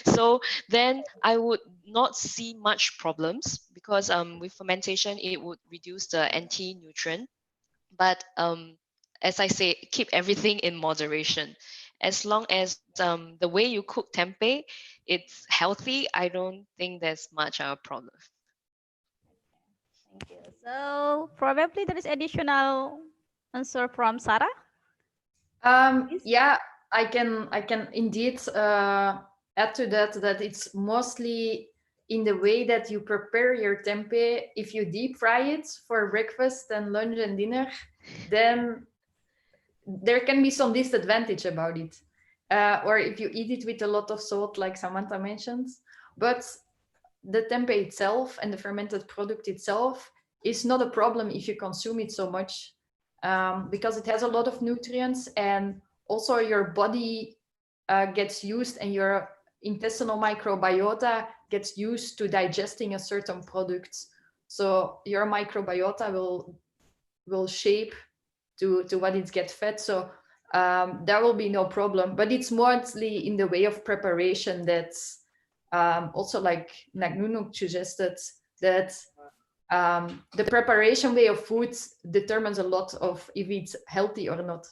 So then I would not see much problems, because with fermentation it would reduce the anti-nutrient. But as I say, keep everything in moderation. As long as the way you cook tempeh, it's healthy, I don't think there's much of a problem. Thank you. So probably there is additional answer from Sarah. Yeah, I can indeed add to that it's mostly in the way that you prepare your tempeh. If you deep fry it for breakfast and lunch and dinner, then there can be some disadvantage about it. Or if you eat it with a lot of salt, like Samantha mentioned. But the tempeh itself and the fermented product itself is not a problem if you consume it so much, because it has a lot of nutrients, and also your body gets used, and your intestinal microbiota gets used to digesting a certain product. So your microbiota will shape to what it gets fed. So there will be no problem. But it's mostly in the way of preparation that's also like Nunuk suggested, that the preparation way of food determines a lot of if it's healthy or not.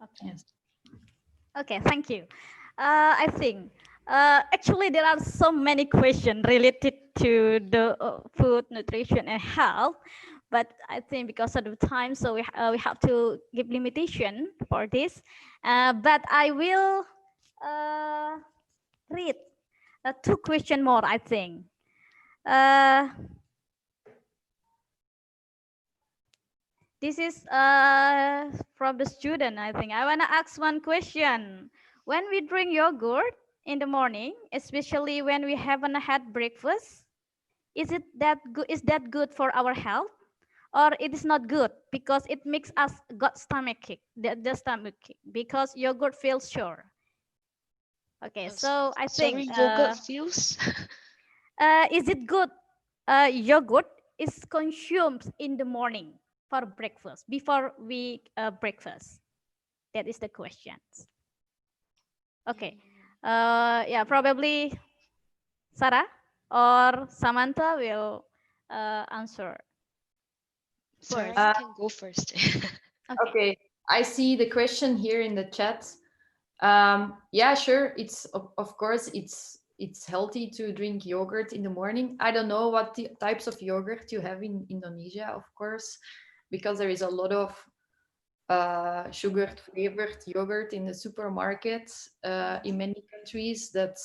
Okay. Yes. Okay, thank you. I think actually there are so many questions related to the food, nutrition, and health, but I think because of the time, so we have to give limitation for this. But I will read two questions more, I think. This is from the student, I think. I want to ask one question. When we drink yogurt in the morning, especially when we haven't had breakfast, is that good for our health? Or it is not good because it makes us got stomach kick, the stomach kick, because yogurt feels sure. Okay, so I Sorry, think, yogurt feels. is it good yogurt is consumed in the morning for breakfast, before we breakfast? That is the question. Okay, yeah, probably Sarah or Samantha will answer Sorry, first. you can go first. Okay, I see the question here in the chat. Yeah, sure. It's of course it's healthy to drink yogurt in the morning. I don't know what types of yogurt you have in Indonesia, of course, because there is a lot of sugar flavored yogurt in the supermarkets in many countries that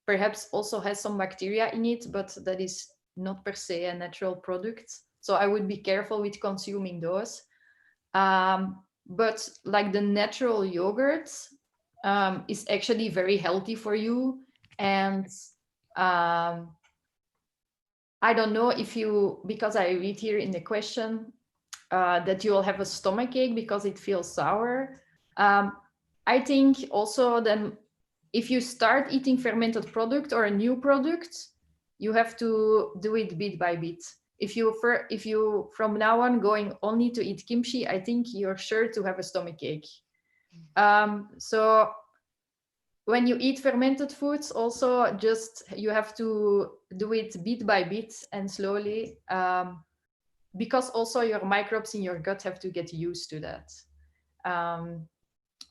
perhaps also has some bacteria in it, but that is not per se a natural product. So I would be careful with consuming those. But like the natural yogurt is actually very healthy for you. And I don't know if you, because I read here in the question, that you will have a stomach ache because it feels sour. I think also then if you start eating fermented product or a new product, you have to do it bit by bit. If you from now on going only to eat kimchi, I think you're sure to have a stomach ache. So when you eat fermented foods, also just you have to do it bit by bit and slowly, because also your microbes in your gut have to get used to that.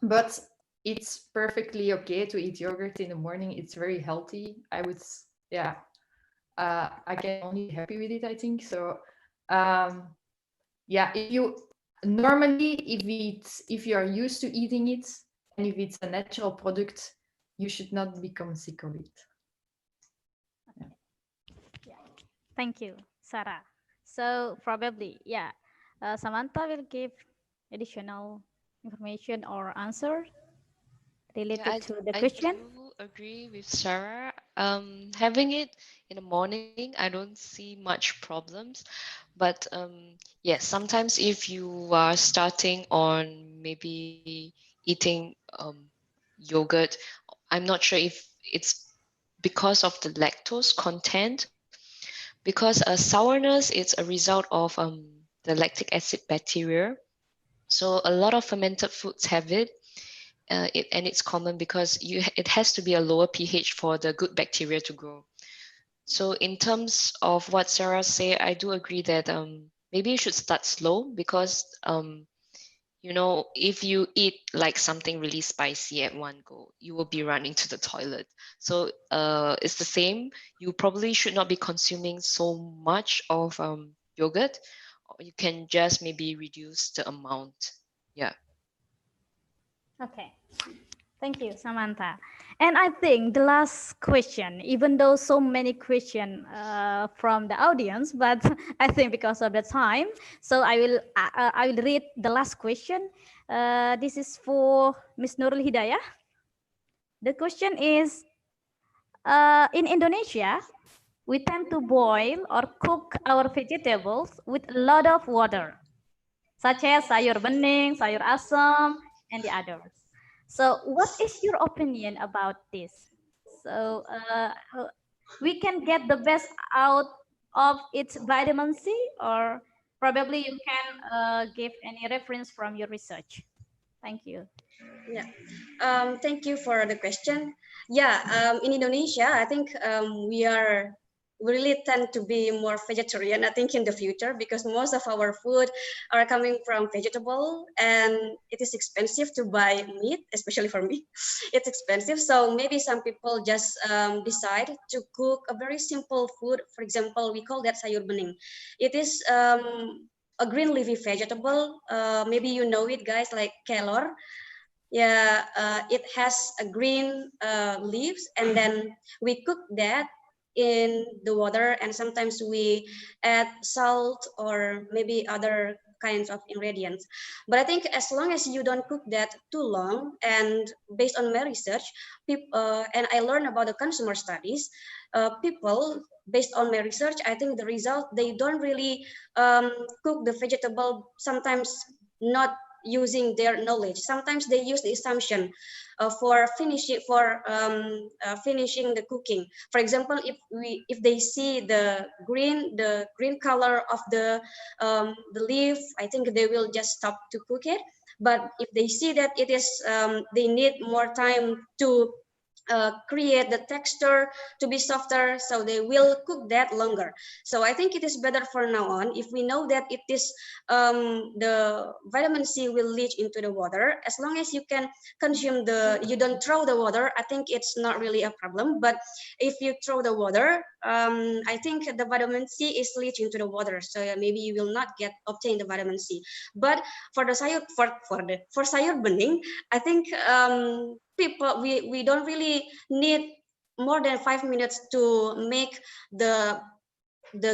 But it's perfectly okay to eat yogurt in the morning. It's very healthy. I would, yeah, I can only be happy with it, I think. So, yeah, if you normally, if you are used to eating it and if it's a natural product, you should not become sick of it. Yeah. Thank you, Sarah. So probably, yeah, Samantha will give additional information or answer related to the question. I do agree with Sarah. Having it in the morning, I don't see much problems. But yes, sometimes if you are starting on maybe eating yogurt, I'm not sure if it's because of the lactose content, because sourness is a result of the lactic acid bacteria. So a lot of fermented foods have it. And it's common because it has to be a lower pH for the good bacteria to grow. So in terms of what Sarah said, I do agree that maybe you should start slow because you know, if you eat like something really spicy at one go, you will be running to the toilet. So it's the same. You probably should not be consuming so much of yogurt. You can just maybe reduce the amount. Yeah. Okay. Thank you, Samantha. And I think the last question, even though so many questions from the audience, but I think because of the time, so I will read the last question. This is for Ms. Nurul Hidayah. The question is, in Indonesia, we tend to boil or cook our vegetables with a lot of water, such as sayur bening, sayur asam, and the others. So what is your opinion about this? So we can get the best out of its vitamin C, or probably you can give any reference from your research. Thank you. Yeah, thank you for the question. Yeah, in Indonesia, I think we really tend to be more vegetarian, I think, in the future, because most of our food are coming from vegetable, and it is expensive to buy meat, especially for me. It's expensive, so maybe some people just decide to cook a very simple food. For example, we call that sayur bening. It is a green leafy vegetable. Maybe you know it, guys, like kelor. Yeah, it has a green leaves, and then we cook that in the water, and sometimes we add salt or maybe other kinds of ingredients. But I think as long as you don't cook that too long, and based on my research, and I learned about the consumer studies, people, based on my research, I think the result, they don't really cook the vegetable, sometimes not using their knowledge. Sometimes they use the assumption for finishing the cooking. For example, if they see the green color of the leaf, I think they will just stop to cook it. But if they see that it is they need more time to create the texture to be softer, so they will cook that longer. So I think it is better for now on, if we know that it is the vitamin C will leach into the water, as long as you can consume you don't throw the water, I think it's not really a problem. But if you throw the water, I think the vitamin C is leach into the water, so maybe you will not obtain the vitamin C. But for the sayur for sayur bening, I think people, we don't really need more than 5 minutes to make the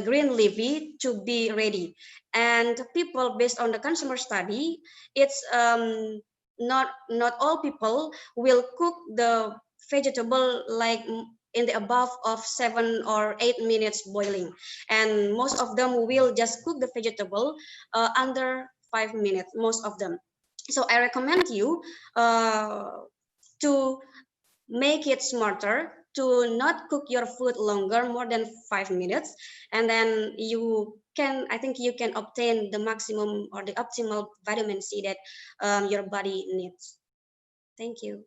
green leafy to be ready. And people, based on the consumer study, it's not all people will cook the vegetable like in the above of 7 or 8 minutes boiling, and most of them will just cook the vegetable under 5 minutes, most of them. So I recommend you to make it smarter, to not cook your food longer, more than 5 minutes, and then I think you can obtain the maximum or the optimal vitamin C that your body needs. Thank you.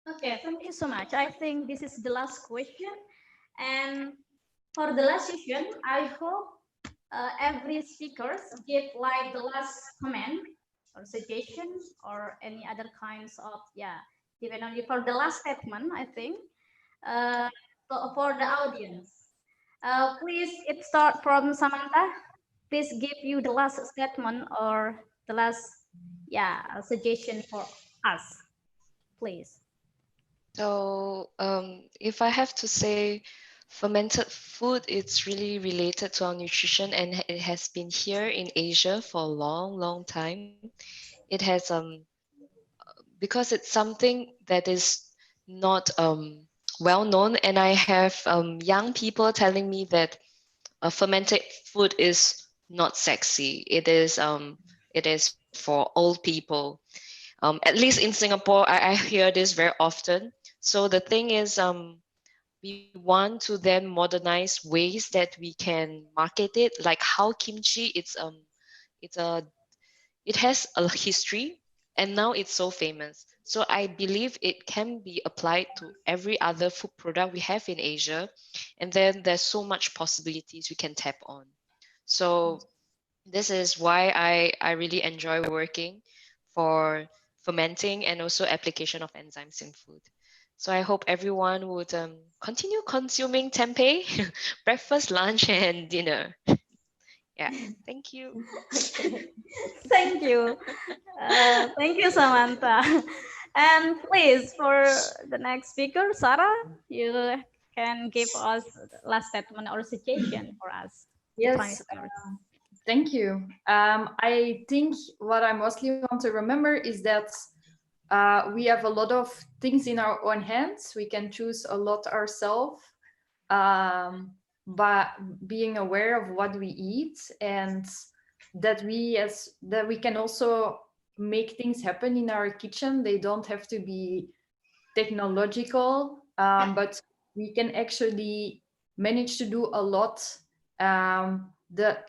Okay, thank you so much. I think this is the last question. And for the last session, I hope every speakers give like the last comment or suggestion or any other kinds of, depending on you for the last statement, I think, for the audience. Please, it start from Samantha. Please give you the last statement or the last, suggestion for us, please. So if I have to say, fermented food, it's really related to our nutrition, and it has been here in Asia for a long time. It has because it's something that is not well known, and I have young people telling me that fermented food is not sexy. It is for old people. At least in Singapore, I hear this very often. So the thing is, we want to then modernize ways that we can market it, like how kimchi, it has a history, and now it's so famous. So I believe it can be applied to every other food product we have in Asia, and then there's so much possibilities we can tap on. So this is why I really enjoy working for fermenting and also application of enzymes in food. So I hope everyone would continue consuming tempeh, breakfast, lunch, and dinner. Yeah, thank you. Thank you. Thank you, Samantha. And please, for the next speaker, Sarah, you can give us the last statement or suggestion for us. Yes, thank you. I think what I mostly want to remember is that we have a lot of things in our own hands. We can choose a lot ourselves, by being aware of what we eat, and that we can also make things happen in our kitchen. They don't have to be technological, but we can actually manage to do a lot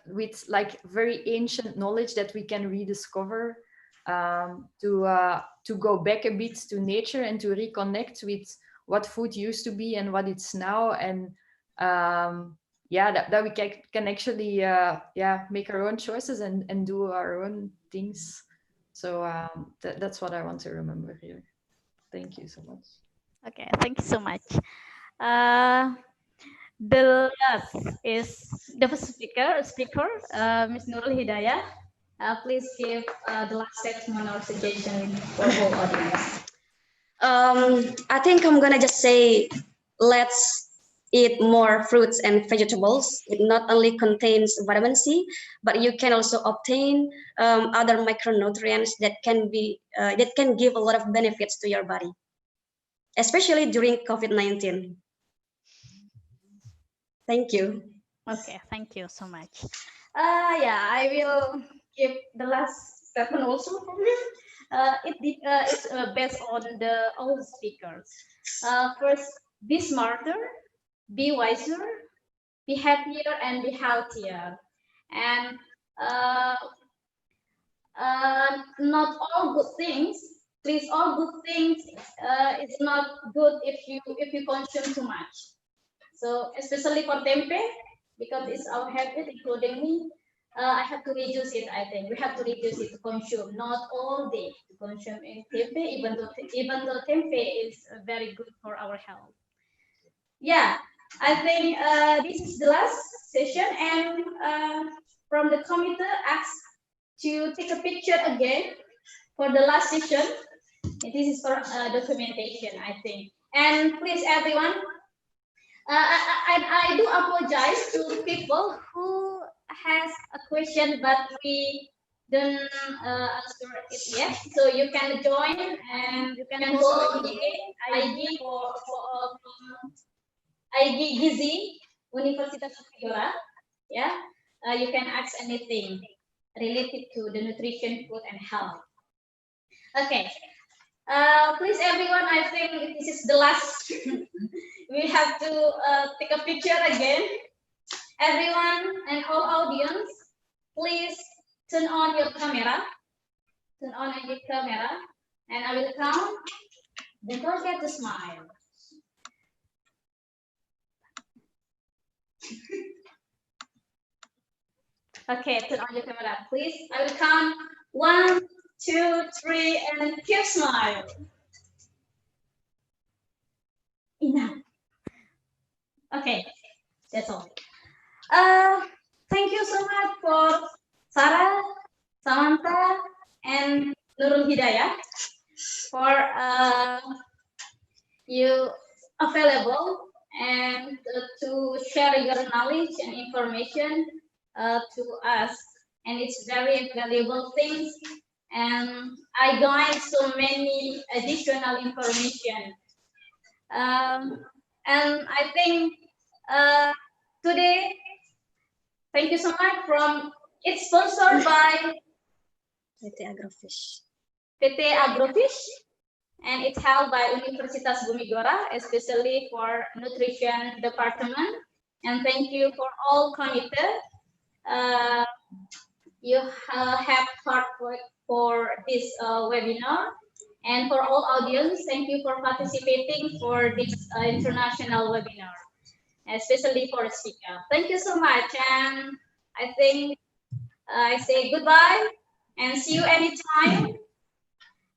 with like very ancient knowledge that we can rediscover, to go back a bit to nature and to reconnect with what food used to be and what it's now, and that we can actually make our own choices and do our own things. So that's what I want to remember here. Thank you so much. Okay, thank you so much. The last is the first speaker, Ms. Nurul Hidayah. Please give the last statement or suggestion for whole audience. I think I'm gonna just say, let's eat more fruits and vegetables. It not only contains vitamin C, but you can also obtain other micronutrients that can give a lot of benefits to your body, especially during COVID-19. Thank you. Okay, thank you so much. I will give the last statement also from me. It's based on all the speakers. First, be smarter, be wiser, be happier, and be healthier. And not all good things. Please, all good things is not good if you consume too much. So especially for tempeh, because it's our habit, including me, I have to reduce it. I think we have to reduce it to consume, not all day to consume in tempeh, even though tempeh is very good for our health. Yeah, I think this is the last session, and from the committee asked to take a picture again for the last session. This is for documentation, I think. And please, everyone, I do apologize to people who has a question, but we don't answer it yet. So you can join and you can follow the ID IG Gizi Universitas Bumigora. Yeah, you can ask anything related to the nutrition, food, and health. Okay. Please, everyone, I think this is the last. We have to take a picture again. Everyone and all audience, please turn on your camera. Turn on your camera, and I will count. Don't forget to smile. Okay, turn on your camera, please. I will count 1, 2, 3, and keep smile. Enough. Okay, that's all. Thank you so much for Sarah, Samantha, and Nurul Hidayah for you available and to share your knowledge and information to us. And it's very valuable things. And I gained so many additional information. And I think today, thank you so much it's sponsored by PT Agrofish. PT Agrofish, and it's held by Universitas Bumigora, especially for nutrition department. And thank you for all committed. You have hard work for this webinar. And for all audience, thank you for participating for this international webinar, especially for the speaker. Thank you so much. And I think I say goodbye and see you anytime.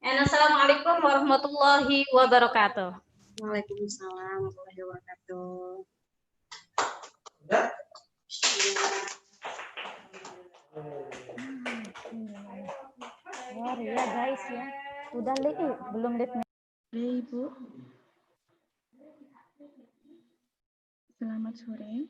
And Assalamualaikum warahmatullahi wabarakatuh. Waalaikumsalam warahmatullahi wabarakatuh. Luar ya guys ya. Udah belum lihat. Ibu. Selamat sore.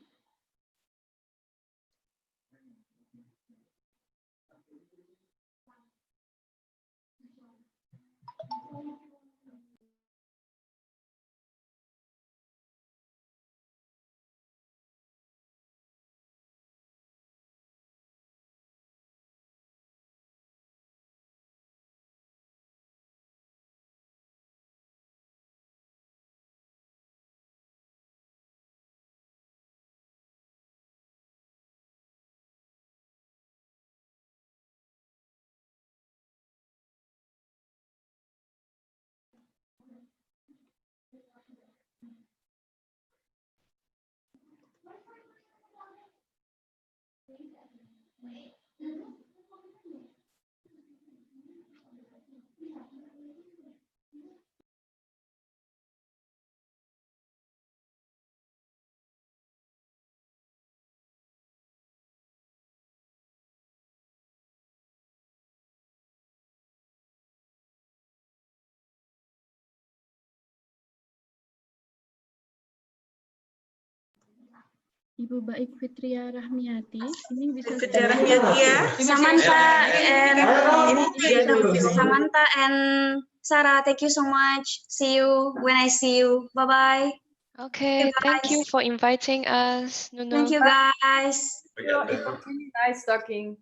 Ibu Baik Fitria Rahmiati, ini bisa Fitria Rahmiati ya. Samantha and Sarah, thank you so much. See you when I see you. Bye bye. Okay, thank you for inviting us, Nunu. Thank you guys. It was really nice talking.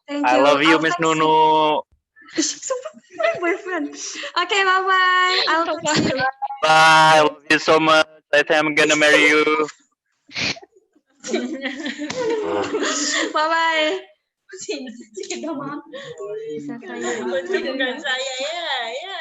Thank I you. love you, I'll Miss text you. Nunu. My boyfriend. Okay, bye bye. I'll text you. Bye. I love you so much. I think I'm gonna marry you. Bye bye. Bukan saya ya.